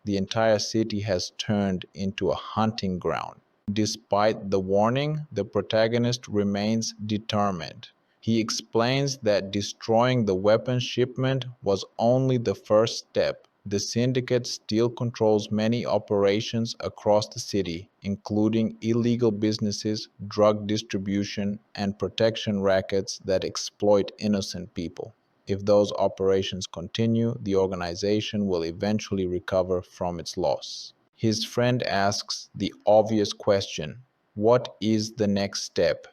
The entire city has turned into a hunting ground. Despite the warning, the protagonist remains determined. He explains that destroying the weapons shipment was only the first step. The syndicate still controls many operations across the city, including illegal businesses, drug distribution, and protection rackets that exploit innocent people. If those operations continue, the organization will eventually recover from its loss. His friend asks the obvious question: what is the next step?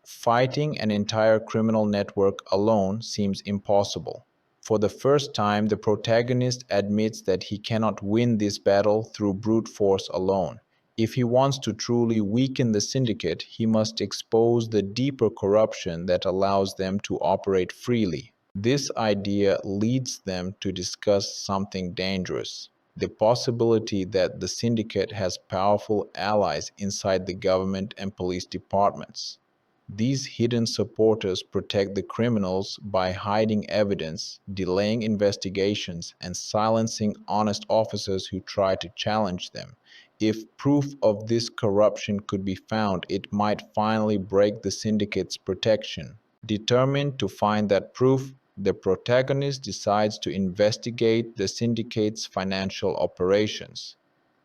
Fighting an entire criminal network alone seems impossible. For the first time, the protagonist admits that he cannot win this battle through brute force alone. If he wants to truly weaken the syndicate, he must expose the deeper corruption that allows them to operate freely. This idea leads them to discuss something dangerous: the possibility that the syndicate has powerful allies inside the government and police departments. These hidden supporters protect the criminals by hiding evidence, delaying investigations, and silencing honest officers who try to challenge them. If proof of this corruption could be found, it might finally break the syndicate's protection. Determined to find that proof, the protagonist decides to investigate the syndicate's financial operations.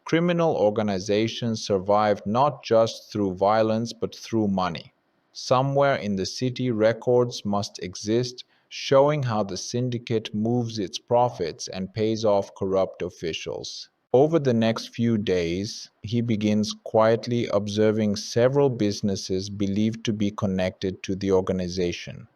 Criminal organizations survive not just through violence but through money. Somewhere in the city, records must exist showing how the syndicate moves its profits and pays off corrupt officials. Over the next few days, he begins quietly observing several businesses believed to be connected to the organization.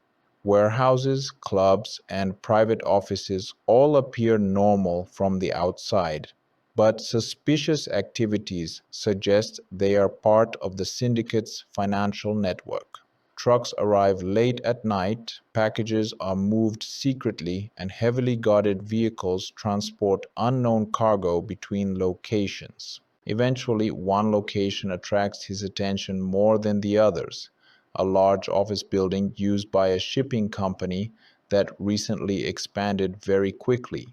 Warehouses, clubs, and private offices all appear normal from the outside, but suspicious activities suggest they are part of the syndicate's financial network. Trucks arrive late at night, packages are moved secretly, and heavily guarded vehicles transport unknown cargo between locations. Eventually, one location attracts his attention more than the others: a large office building used by a shipping company that recently expanded very quickly.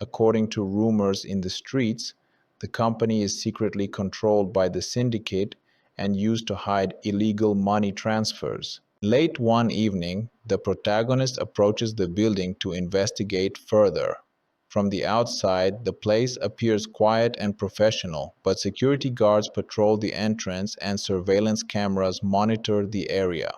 According to rumors in the streets, the company is secretly controlled by the syndicate and used to hide illegal money transfers. Late one evening, the protagonist approaches the building to investigate further. From the outside, the place appears quiet and professional, but security guards patrol the entrance and surveillance cameras monitor the area.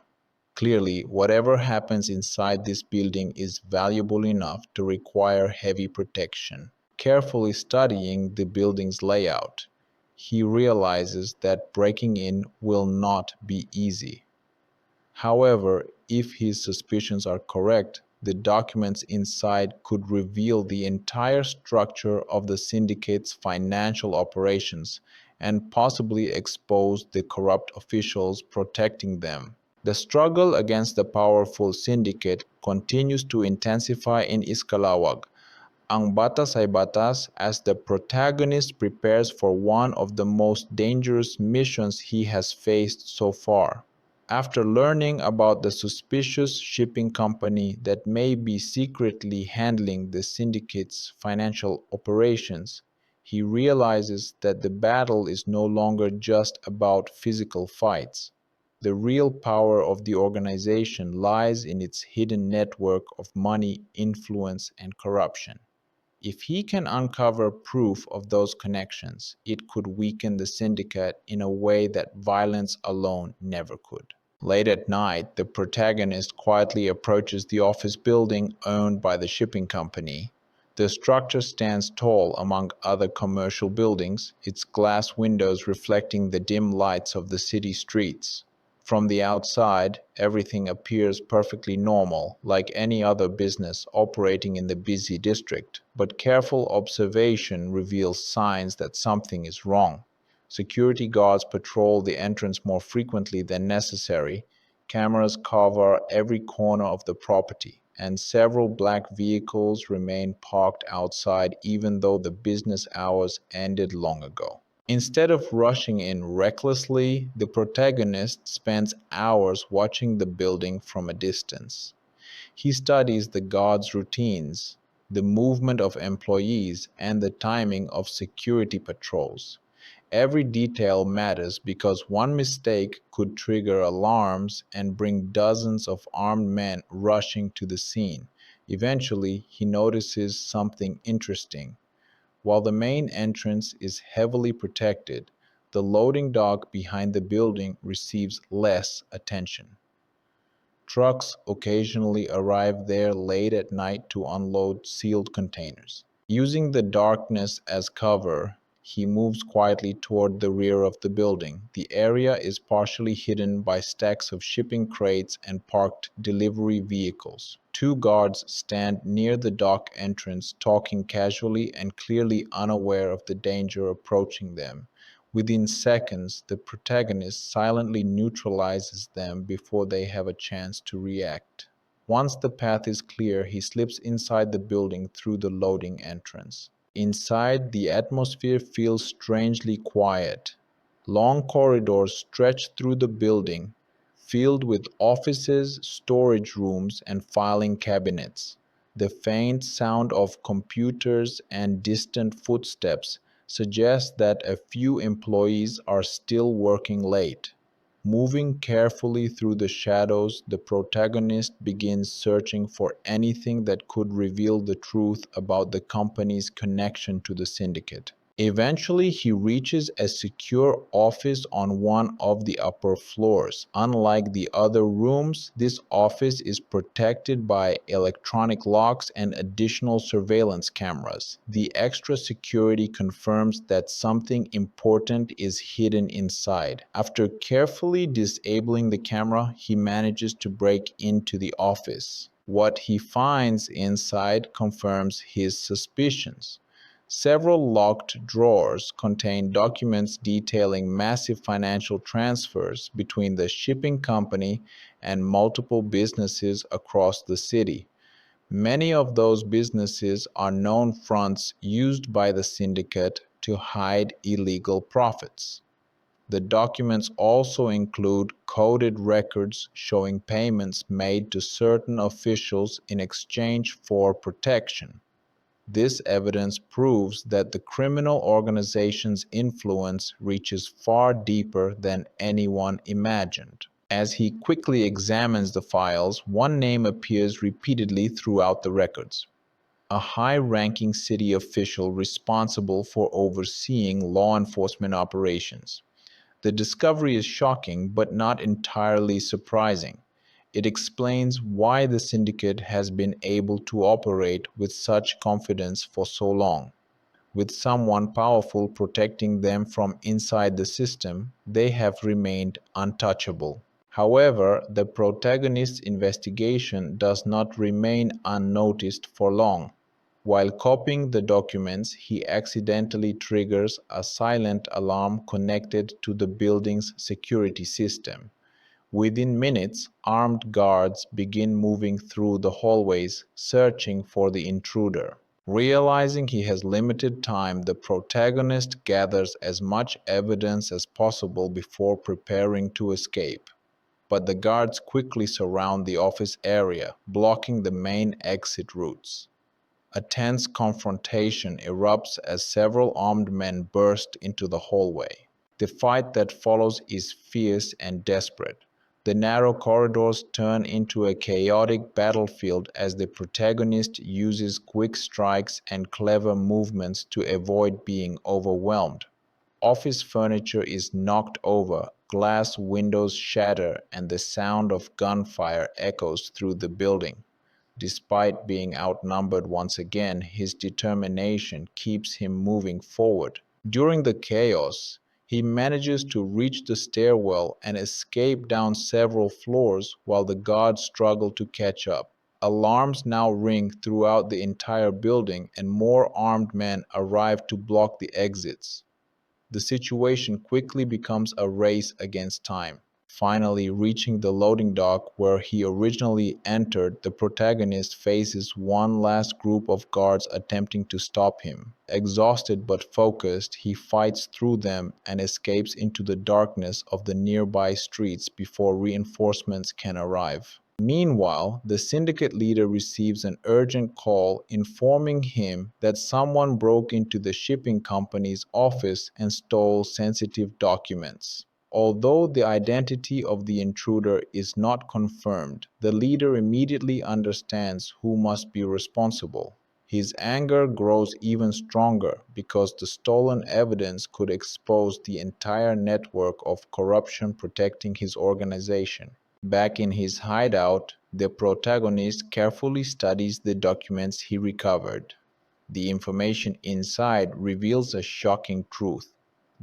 Clearly, whatever happens inside this building is valuable enough to require heavy protection. Carefully studying the building's layout, he realizes that breaking in will not be easy. However, if his suspicions are correct, the documents inside could reveal the entire structure of the syndicate's financial operations and possibly expose the corrupt officials protecting them. The struggle against the powerful syndicate continues to intensify in Iskalawag. Ang Batas Ay Batas, as the protagonist prepares for one of the most dangerous missions he has faced so far. After learning about the suspicious shipping company that may be secretly handling the syndicate's financial operations, he realizes that the battle is no longer just about physical fights. The real power of the organization lies in its hidden network of money, influence, and corruption. If he can uncover proof of those connections, it could weaken the syndicate in a way that violence alone never could. Late at night, the protagonist quietly approaches the office building owned by the shipping company. The structure stands tall among other commercial buildings, its glass windows reflecting the dim lights of the city streets. From the outside, everything appears perfectly normal, like any other business operating in the busy district, but careful observation reveals signs that something is wrong. Security guards patrol the entrance more frequently than necessary, cameras cover every corner of the property, and several black vehicles remain parked outside even though the business hours ended long ago. Instead of rushing in recklessly, the protagonist spends hours watching the building from a distance. He studies the guards' routines, the movement of employees, and the timing of security patrols. Every detail matters because one mistake could trigger alarms and bring dozens of armed men rushing to the scene. Eventually, he notices something interesting. While the main entrance is heavily protected, the loading dock behind the building receives less attention. Trucks occasionally arrive there late at night to unload sealed containers. Using the darkness as cover, he moves quietly toward the rear of the building. The area is partially hidden by stacks of shipping crates and parked delivery vehicles. Two guards stand near the dock entrance, talking casually and clearly unaware of the danger approaching them. Within seconds, the protagonist silently neutralizes them before they have a chance to react. Once the path is clear, he slips inside the building through the loading entrance. Inside, the atmosphere feels strangely quiet. Long corridors stretch through the building, filled with offices, storage rooms, and filing cabinets. The faint sound of computers and distant footsteps suggests that a few employees are still working late. Moving carefully through the shadows, the protagonist begins searching for anything that could reveal the truth about the company's connection to the syndicate. Eventually, he reaches a secure office on one of the upper floors. Unlike the other rooms, this office is protected by electronic locks and additional surveillance cameras. The extra security confirms that something important is hidden inside. After carefully disabling the camera, he manages to break into the office. What he finds inside confirms his suspicions. Several locked drawers contain documents detailing massive financial transfers between the shipping company and multiple businesses across the city. Many of those businesses are known fronts used by the syndicate to hide illegal profits. The documents also include coded records showing payments made to certain officials in exchange for protection. This evidence proves that the criminal organization's influence reaches far deeper than anyone imagined. As he quickly examines the files, one name appears repeatedly throughout the records: a high-ranking city official responsible for overseeing law enforcement operations. The discovery is shocking but not entirely surprising. It explains why the syndicate has been able to operate with such confidence for so long. With someone powerful protecting them from inside the system, they have remained untouchable. However, the protagonist's investigation does not remain unnoticed for long. While copying the documents, he accidentally triggers a silent alarm connected to the building's security system. Within minutes, armed guards begin moving through the hallways, searching for the intruder. Realizing he has limited time, the protagonist gathers as much evidence as possible before preparing to escape. But the guards quickly surround the office area, blocking the main exit routes. A tense confrontation erupts as several armed men burst into the hallway. The fight that follows is fierce and desperate. The narrow corridors turn into a chaotic battlefield as the protagonist uses quick strikes and clever movements to avoid being overwhelmed. Office furniture is knocked over, glass windows shatter, and the sound of gunfire echoes through the building. Despite being outnumbered once again, his determination keeps him moving forward. During the chaos, he manages to reach the stairwell and escape down several floors while the guards struggle to catch up. Alarms now ring throughout the entire building, and more armed men arrive to block the exits. The situation quickly becomes a race against time. Finally, reaching the loading dock where he originally entered, the protagonist faces one last group of guards attempting to stop him. Exhausted but focused, he fights through them and escapes into the darkness of the nearby streets before reinforcements can arrive. Meanwhile, the syndicate leader receives an urgent call informing him that someone broke into the shipping company's office and stole sensitive documents. Although the identity of the intruder is not confirmed, the leader immediately understands who must be responsible. His anger grows even stronger because the stolen evidence could expose the entire network of corruption protecting his organization. Back in his hideout, the protagonist carefully studies the documents he recovered. The information inside reveals a shocking truth.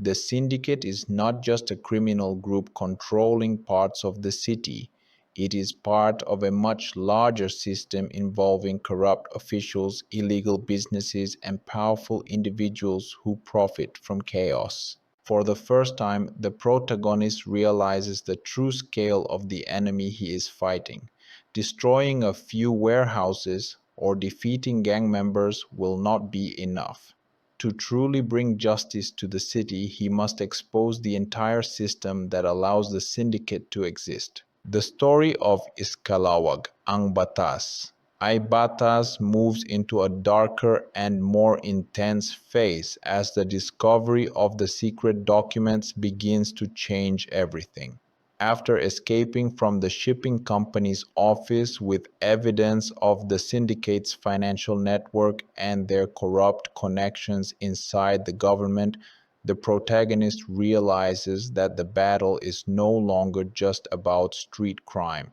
The syndicate is not just a criminal group controlling parts of the city. It is part of a much larger system involving corrupt officials, illegal businesses, and powerful individuals who profit from chaos. For the first time, the protagonist realizes the true scale of the enemy he is fighting. Destroying a few warehouses or defeating gang members will not be enough. To truly bring justice to the city, he must expose the entire system that allows the syndicate to exist. The story of Iskalawag, Ang Batas. Ay Batas moves into a darker and more intense phase as the discovery of the secret documents begins to change everything. After escaping from the shipping company's office with evidence of the syndicate's financial network and their corrupt connections inside the government, the protagonist realizes that the battle is no longer just about street crime.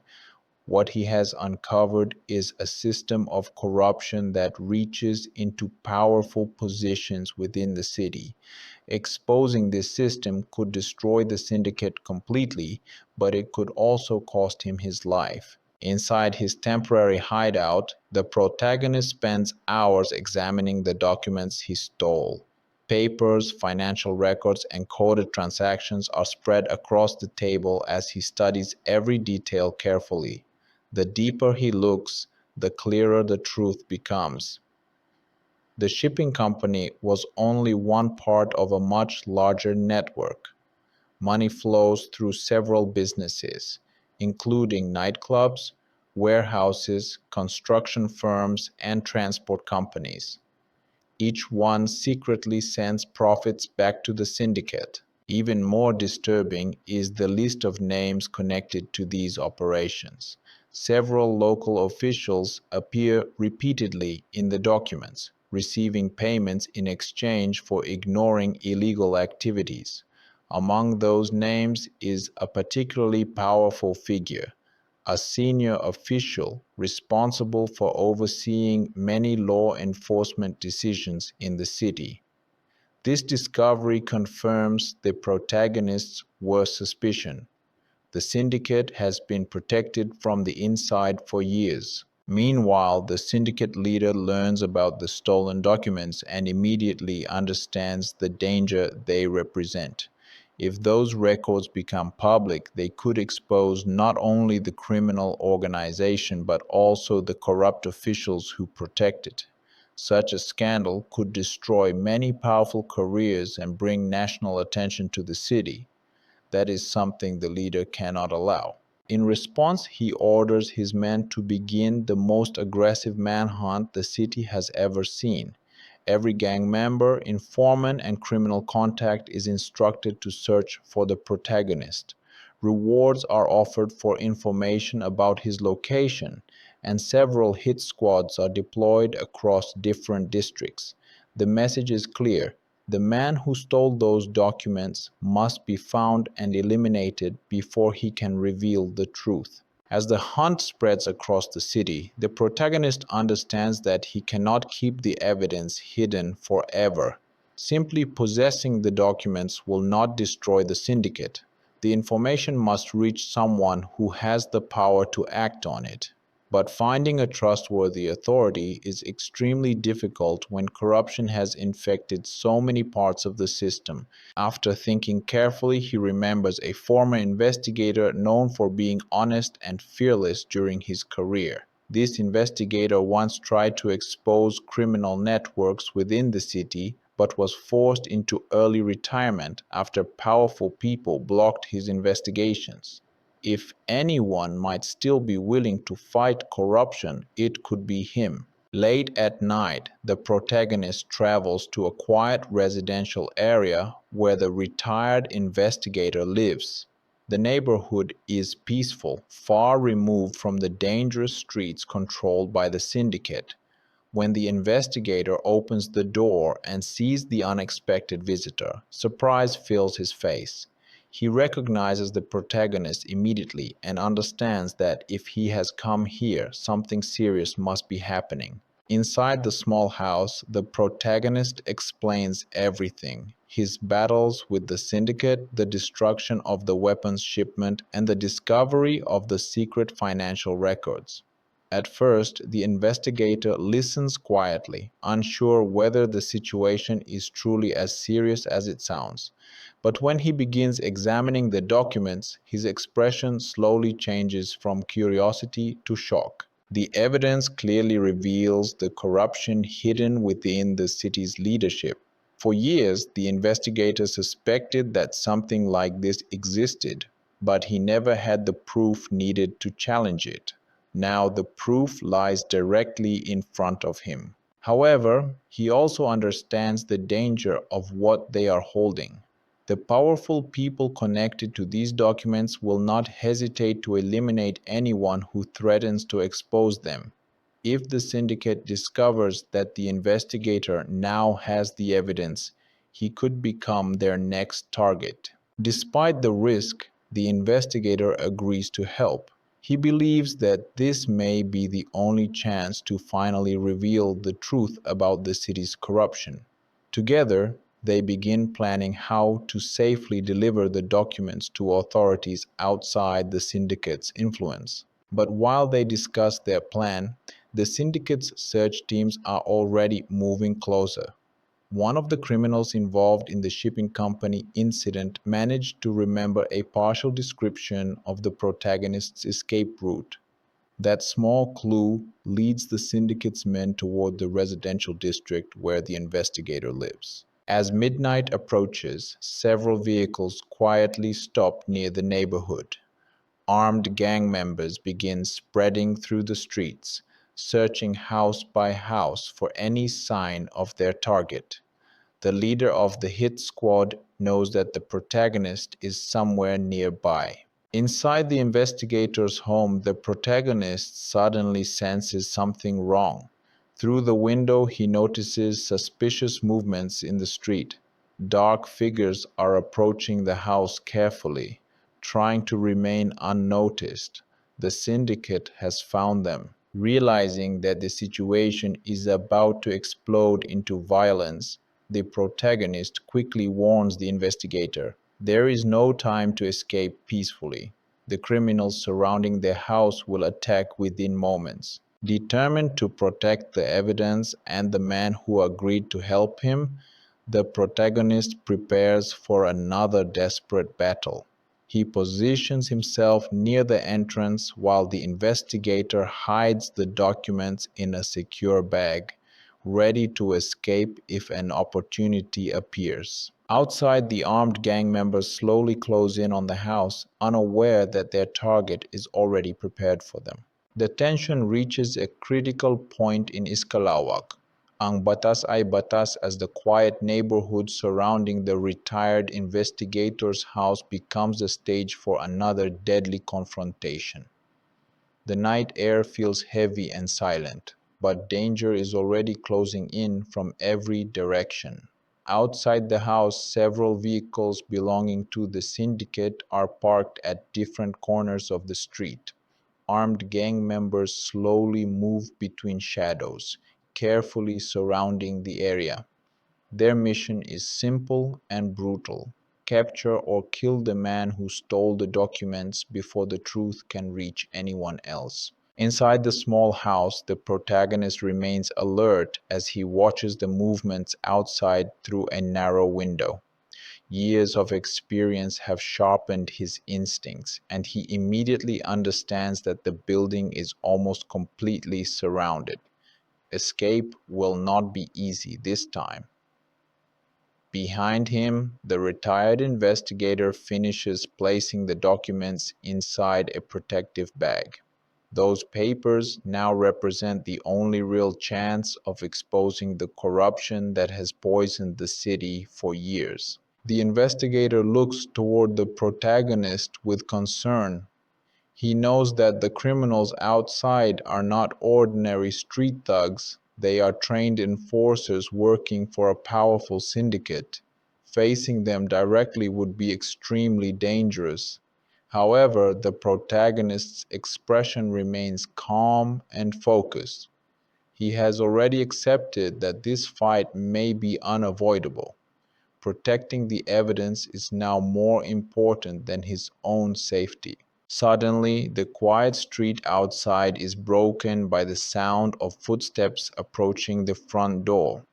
What he has uncovered is a system of corruption that reaches into powerful positions within the city. Exposing this system could destroy the syndicate completely, but it could also cost him his life. Inside his temporary hideout, the protagonist spends hours examining the documents he stole. Papers, financial records, and coded transactions are spread across the table as he studies every detail carefully. The deeper he looks, the clearer the truth becomes. The shipping company was only one part of a much larger network. Money flows through several businesses, including nightclubs, warehouses, construction firms, and transport companies. Each one secretly sends profits back to the syndicate. Even more disturbing is the list of names connected to these operations. Several local officials appear repeatedly in the documents, receiving payments in exchange for ignoring illegal activities. Among those names is a particularly powerful figure, a senior official responsible for overseeing many law enforcement decisions in the city. This discovery confirms the protagonist's worst suspicion. The syndicate has been protected from the inside for years. Meanwhile, the syndicate leader learns about the stolen documents and immediately understands the danger they represent. If those records become public, they could expose not only the criminal organization but also the corrupt officials who protect it. Such a scandal could destroy many powerful careers and bring national attention to the city. That is something the leader cannot allow. In response, he orders his men to begin the most aggressive manhunt the city has ever seen. Every gang member, informant, and criminal contact is instructed to search for the protagonist. Rewards are offered for information about his location, and several hit squads are deployed across different districts. The message is clear: the man who stole those documents must be found and eliminated before he can reveal the truth. As the hunt spreads across the city, the protagonist understands that he cannot keep the evidence hidden forever. Simply possessing the documents will not destroy the syndicate. The information must reach someone who has the power to act on it. But finding a trustworthy authority is extremely difficult when corruption has infected so many parts of the system. After thinking carefully, he remembers a former investigator known for being honest and fearless during his career. This investigator once tried to expose criminal networks within the city, but was forced into early retirement after powerful people blocked his investigations. If anyone might still be willing to fight corruption, it could be him. Late at night, the protagonist travels to a quiet residential area where the retired investigator lives. The neighborhood is peaceful, far removed from the dangerous streets controlled by the syndicate. When the investigator opens the door and sees the unexpected visitor, surprise fills his face. He recognizes the protagonist immediately and understands that if he has come here, something serious must be happening. Inside the small house, the protagonist explains everything: his battles with the syndicate, the destruction of the weapons shipment, and the discovery of the secret financial records. At first, the investigator listens quietly, unsure whether the situation is truly as serious as it sounds. But when he begins examining the documents, his expression slowly changes from curiosity to shock. The evidence clearly reveals the corruption hidden within the city's leadership. For years, the investigator suspected that something like this existed, but he never had the proof needed to challenge it. Now the proof lies directly in front of him. However, he also understands the danger of what they are holding. The powerful people connected to these documents will not hesitate to eliminate anyone who threatens to expose them. If the syndicate discovers that the investigator now has the evidence, he could become their next target. Despite the risk, the investigator agrees to help. He believes that this may be the only chance to finally reveal the truth about the city's corruption. Together, they begin planning how to safely deliver the documents to authorities outside the syndicate's influence. But while they discuss their plan, the syndicate's search teams are already moving closer. One of the criminals involved in the shipping company incident managed to remember a partial description of the protagonist's escape route. That small clue leads the syndicate's men toward the residential district where the investigator lives. As midnight approaches, several vehicles quietly stop near the neighborhood. Armed gang members begin spreading through the streets, searching house by house for any sign of their target. The leader of the hit squad knows that the protagonist is somewhere nearby. Inside the investigator's home, the protagonist suddenly senses something wrong. Through the window, he notices suspicious movements in the street. Dark figures are approaching the house carefully, trying to remain unnoticed. The syndicate has found them. Realizing that the situation is about to explode into violence, the protagonist quickly warns the investigator. There is no time to escape peacefully. The criminals surrounding their house will attack within moments. Determined to protect the evidence and the man who agreed to help him, the protagonist prepares for another desperate battle. He positions himself near the entrance while the investigator hides the documents in a secure bag, ready to escape if an opportunity appears. Outside, the armed gang members slowly close in on the house, unaware that their target is already prepared for them. The tension reaches a critical point in Iskalawag. Ang Batas Ay Batas, as the quiet neighborhood surrounding the retired investigator's house becomes the stage for another deadly confrontation. The night air feels heavy and silent, but danger is already closing in from every direction. Outside the house, several vehicles belonging to the syndicate are parked at different corners of the street. Armed gang members slowly move between shadows, carefully surrounding the area. Their mission is simple and brutal: capture or kill the man who stole the documents before the truth can reach anyone else. Inside the small house, the protagonist remains alert as he watches the movements outside through a narrow window. Years of experience have sharpened his instincts, and he immediately understands that the building is almost completely surrounded. Escape will not be easy this time. Behind him, the retired investigator finishes placing the documents inside a protective bag. Those papers now represent the only real chance of exposing the corruption that has poisoned the city for years. The investigator looks toward the protagonist with concern. He knows that the criminals outside are not ordinary street thugs. They are trained enforcers working for a powerful syndicate. Facing them directly would be extremely dangerous. However, the protagonist's expression remains calm and focused. He has already accepted that this fight may be unavoidable. Protecting the evidence is now more important than his own safety. Suddenly, the quiet street outside is broken by the sound of footsteps approaching the front door.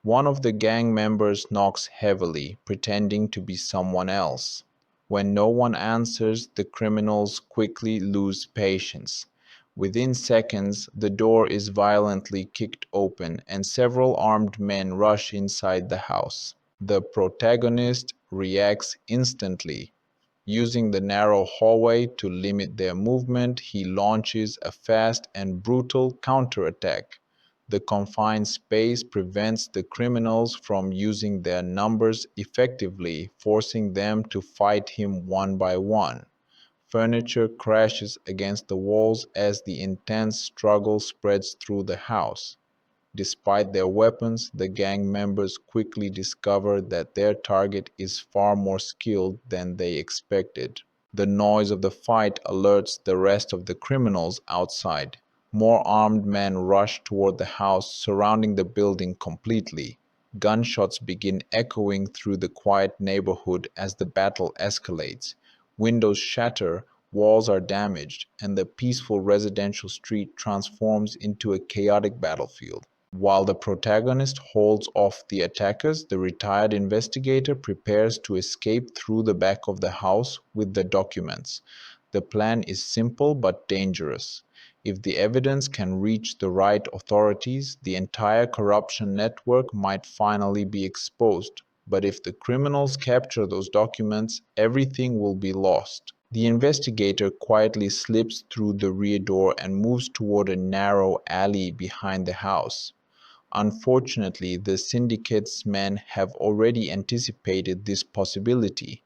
One of the gang members knocks heavily, pretending to be someone else. When no one answers, the criminals quickly lose patience. Within seconds, the door is violently kicked open and several armed men rush inside the house. The protagonist reacts instantly. Using the narrow hallway to limit their movement, he launches a fast and brutal counterattack. The confined space prevents the criminals from using their numbers effectively, forcing them to fight him one by one. Furniture crashes against the walls as the intense struggle spreads through the house. Despite their weapons, the gang members quickly discover that their target is far more skilled than they expected. The noise of the fight alerts the rest of the criminals outside. More armed men rush toward the house, surrounding the building completely. Gunshots begin echoing through the quiet neighborhood as the battle escalates. Windows shatter, walls are damaged, and the peaceful residential street transforms into a chaotic battlefield. While the protagonist holds off the attackers, the retired investigator prepares to escape through the back of the house with the documents. The plan is simple but dangerous. If the evidence can reach the right authorities, the entire corruption network might finally be exposed. But if the criminals capture those documents, everything will be lost. The investigator quietly slips through the rear door and moves toward a narrow alley behind the house. Unfortunately, the syndicate's men have already anticipated this possibility.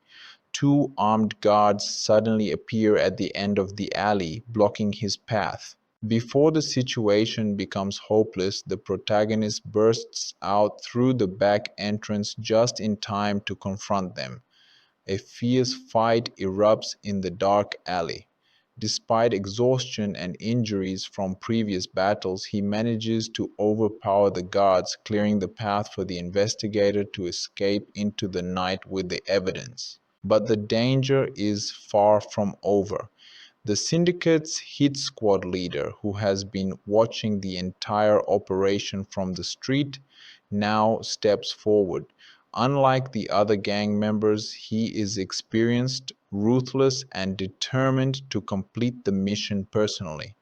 Two armed guards suddenly appear at the end of the alley, blocking his path. Before the situation becomes hopeless, the protagonist bursts out through the back entrance just in time to confront them. A fierce fight erupts in the dark alley. Despite exhaustion and injuries from previous battles, he manages to overpower the guards, clearing the path for the investigator to escape into the night with the evidence. But the danger is far from over. The syndicate's hit squad leader, who has been watching the entire operation from the street, now steps forward. Unlike the other gang members, he is experienced, ruthless, and determined to complete the mission personally.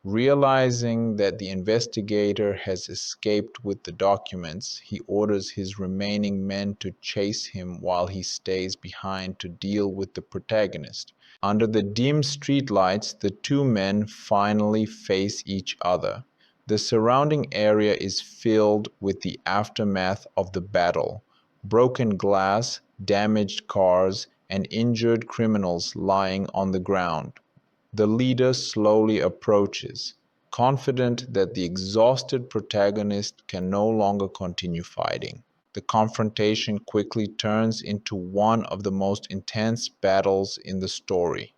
Realizing that the investigator has escaped with the documents, he orders his remaining men to chase him while he stays behind to deal with the protagonist. Under the dim streetlights, the two men finally face each other. The surrounding area is filled with the aftermath of the battle. Broken glass, damaged cars, and injured criminals lying on the ground. The leader slowly approaches, confident that the exhausted protagonist can no longer continue fighting. The confrontation quickly turns into one of the most intense battles in the story.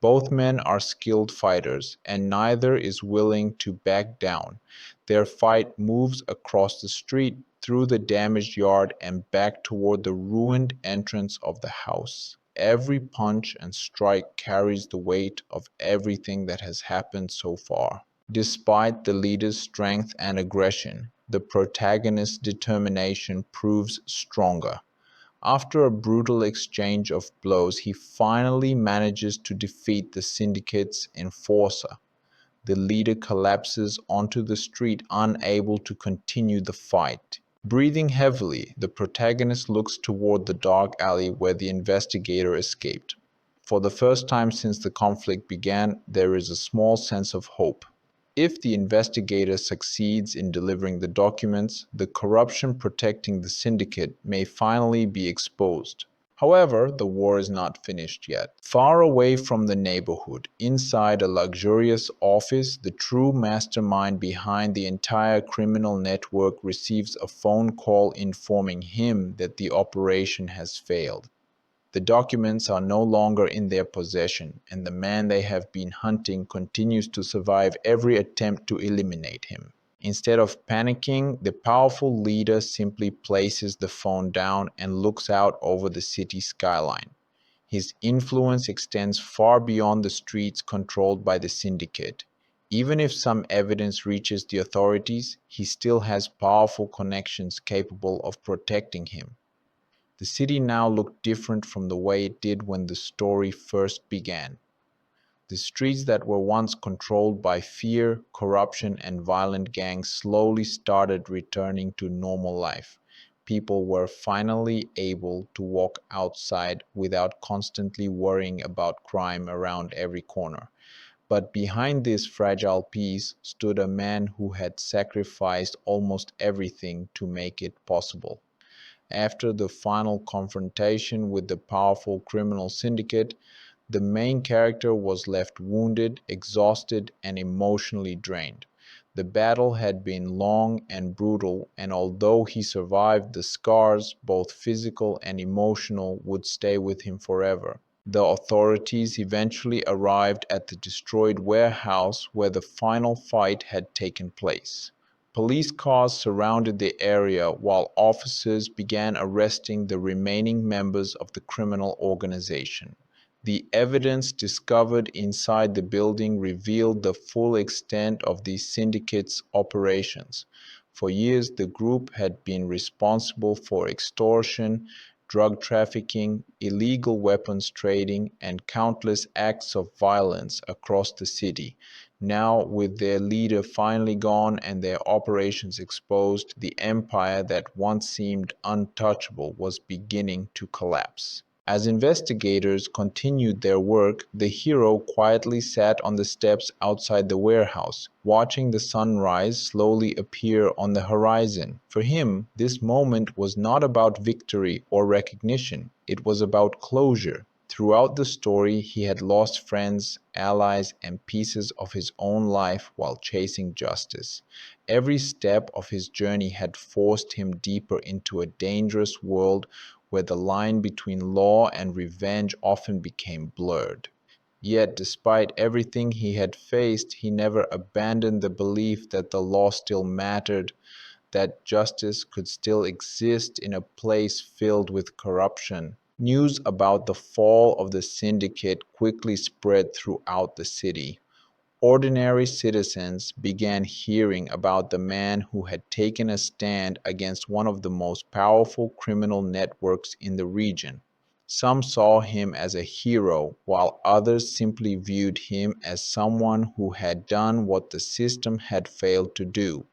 Both men are skilled fighters, and neither is willing to back down. Their fight moves across the street, through the damaged yard, and back toward the ruined entrance of the house. Every punch and strike carries the weight of everything that has happened so far. Despite the leader's strength and aggression, the protagonist's determination proves stronger. After a brutal exchange of blows, he finally manages to defeat the syndicate's enforcer. The leader collapses onto the street, unable to continue the fight. Breathing heavily, the protagonist looks toward the dark alley where the investigator escaped. For the first time since the conflict began, there is a small sense of hope. If the investigator succeeds in delivering the documents, the corruption protecting the syndicate may finally be exposed. However, the war is not finished yet. Far away from the neighborhood, inside a luxurious office, the true mastermind behind the entire criminal network receives a phone call informing him that the operation has failed. The documents are no longer in their possession, and the man they have been hunting continues to survive every attempt to eliminate him. Instead of panicking, the powerful leader simply places the phone down and looks out over the city skyline. His influence extends far beyond the streets controlled by the syndicate. Even if some evidence reaches the authorities, he still has powerful connections capable of protecting him. The city now looked different from the way it did when the story first began. The streets that were once controlled by fear, corruption, and violent gangs slowly started returning to normal life. people were finally able to walk outside without constantly worrying about crime around every corner. But behind this fragile peace stood a man who had sacrificed almost everything to make it possible. After the final confrontation with the powerful criminal syndicate, the main character was left wounded, exhausted, and emotionally drained. The battle had been long and brutal, and although he survived, the scars, both physical and emotional, would stay with him forever. The authorities eventually arrived at the destroyed warehouse where the final fight had taken place. Police cars surrounded the area while officers began arresting the remaining members of the criminal organization. The evidence discovered inside the building revealed the full extent of the syndicate's operations. For years, the group had been responsible for extortion, drug trafficking, illegal weapons trading, and countless acts of violence across the city. Now, with their leader finally gone and their operations exposed, the empire that once seemed untouchable was beginning to collapse. As investigators continued their work, the hero quietly sat on the steps outside the warehouse, watching the sunrise slowly appear on the horizon. For him, this moment was not about victory or recognition, it was about closure. Throughout the story, he had lost friends, allies, and pieces of his own life while chasing justice. Every step of his journey had forced him deeper into a dangerous world where the line between law and revenge often became blurred. Yet, despite everything he had faced, he never abandoned the belief that the law still mattered, that justice could still exist in a place filled with corruption. News about the fall of the syndicate quickly spread throughout the city. Ordinary citizens began hearing about the man who had taken a stand against one of the most powerful criminal networks in the region. Some saw him as a hero, while others simply viewed him as someone who had done what the system had failed to do.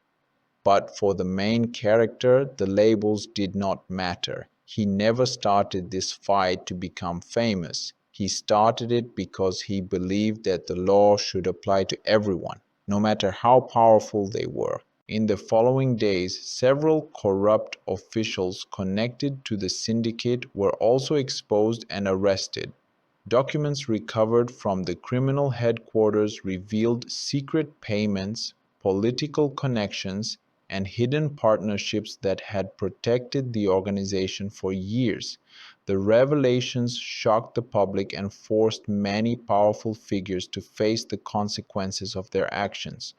But for the main character, the labels did not matter. He never started this fight to become famous. He started it because he believed that the law should apply to everyone, no matter how powerful they were. In the following days, several corrupt officials connected to the syndicate were also exposed and arrested. Documents recovered from the criminal headquarters revealed secret payments, political connections, and hidden partnerships that had protected the organization for years. The revelations shocked the public and forced many powerful figures to face the consequences of their actions.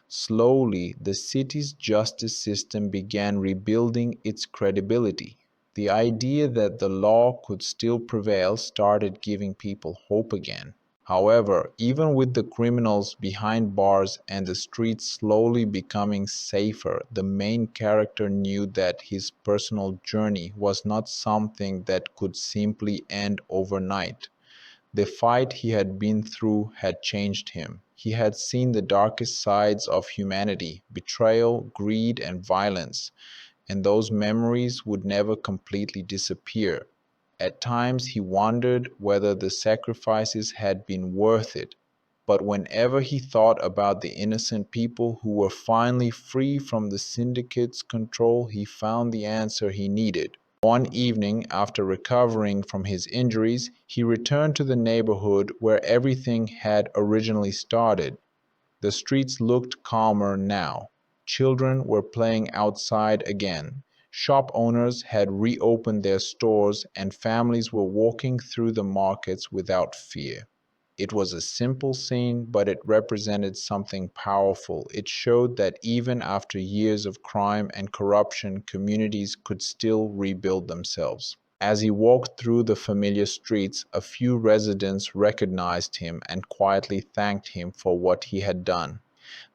Slowly, the city's justice system began rebuilding its credibility. The idea that the law could still prevail started giving people hope again. However, even with the criminals behind bars and the streets slowly becoming safer, the main character knew that his personal journey was not something that could simply end overnight. The fight he had been through had changed him. He had seen the darkest sides of humanity, betrayal, greed, and violence, and those memories would never completely disappear. At times he wondered whether the sacrifices had been worth it, but whenever he thought about the innocent people who were finally free from the syndicate's control, he found the answer he needed. One evening, after recovering from his injuries, he returned to the neighborhood where everything had originally started. The streets looked calmer now. Children were playing outside again. Shop owners had reopened their stores, and families were walking through the markets without fear. It was a simple scene, but it represented something powerful. It showed that even after years of crime and corruption, communities could still rebuild themselves. As he walked through the familiar streets, a few residents recognized him and quietly thanked him for what he had done.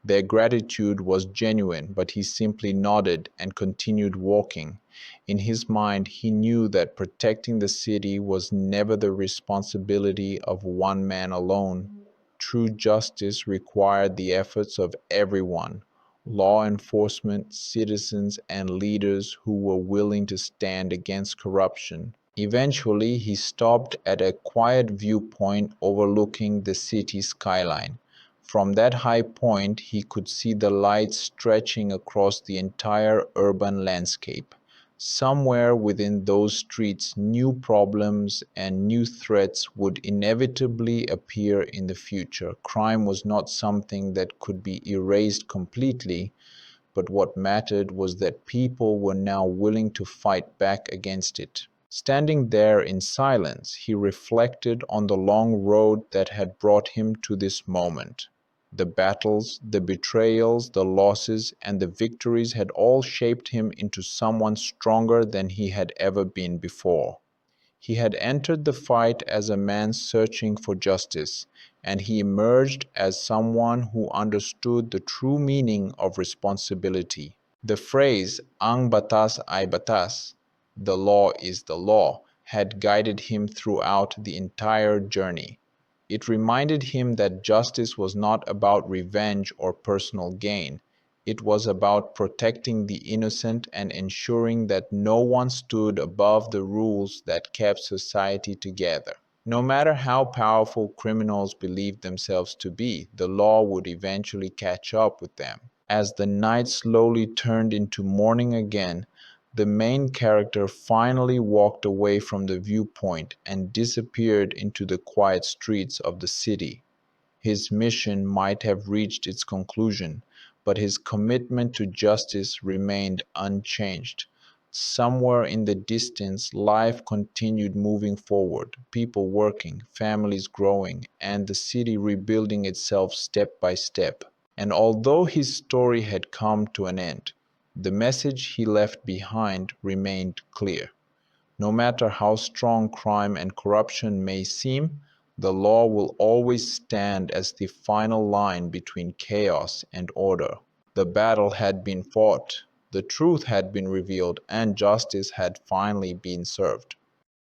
Their gratitude was genuine, but he simply nodded and continued walking. In his mind, he knew that protecting the city was never the responsibility of one man alone. True justice required the efforts of everyone. law enforcement, citizens, and leaders who were willing to stand against corruption. Eventually, he stopped at a quiet viewpoint overlooking the city skyline. From that high point, he could see the lights stretching across the entire urban landscape. Somewhere within those streets, new problems and new threats would inevitably appear in the future. Crime was not something that could be erased completely, but what mattered was that people were now willing to fight back against it. Standing there in silence, he reflected on the long road that had brought him to this moment. The battles, the betrayals, the losses, and the victories had all shaped him into someone stronger than he had ever been before. He had entered the fight as a man searching for justice, and he emerged as someone who understood the true meaning of responsibility. The phrase, "Ang batas ay batas," the law is the law, had guided him throughout the entire journey. It reminded him that justice was not about revenge or personal gain. It was about protecting the innocent and ensuring that no one stood above the rules that kept society together. No matter how powerful criminals believed themselves to be, the law would eventually catch up with them. As the night slowly turned into morning again, the main character finally walked away from the viewpoint and disappeared into the quiet streets of the city. His mission might have reached its conclusion, but his commitment to justice remained unchanged. Somewhere in the distance, life continued moving forward, people working, families growing, and the city rebuilding itself step by step. And although his story had come to an end, the message he left behind remained clear. No matter how strong crime and corruption may seem, the law will always stand as the final line between chaos and order. The battle had been fought, the truth had been revealed, and justice had finally been served.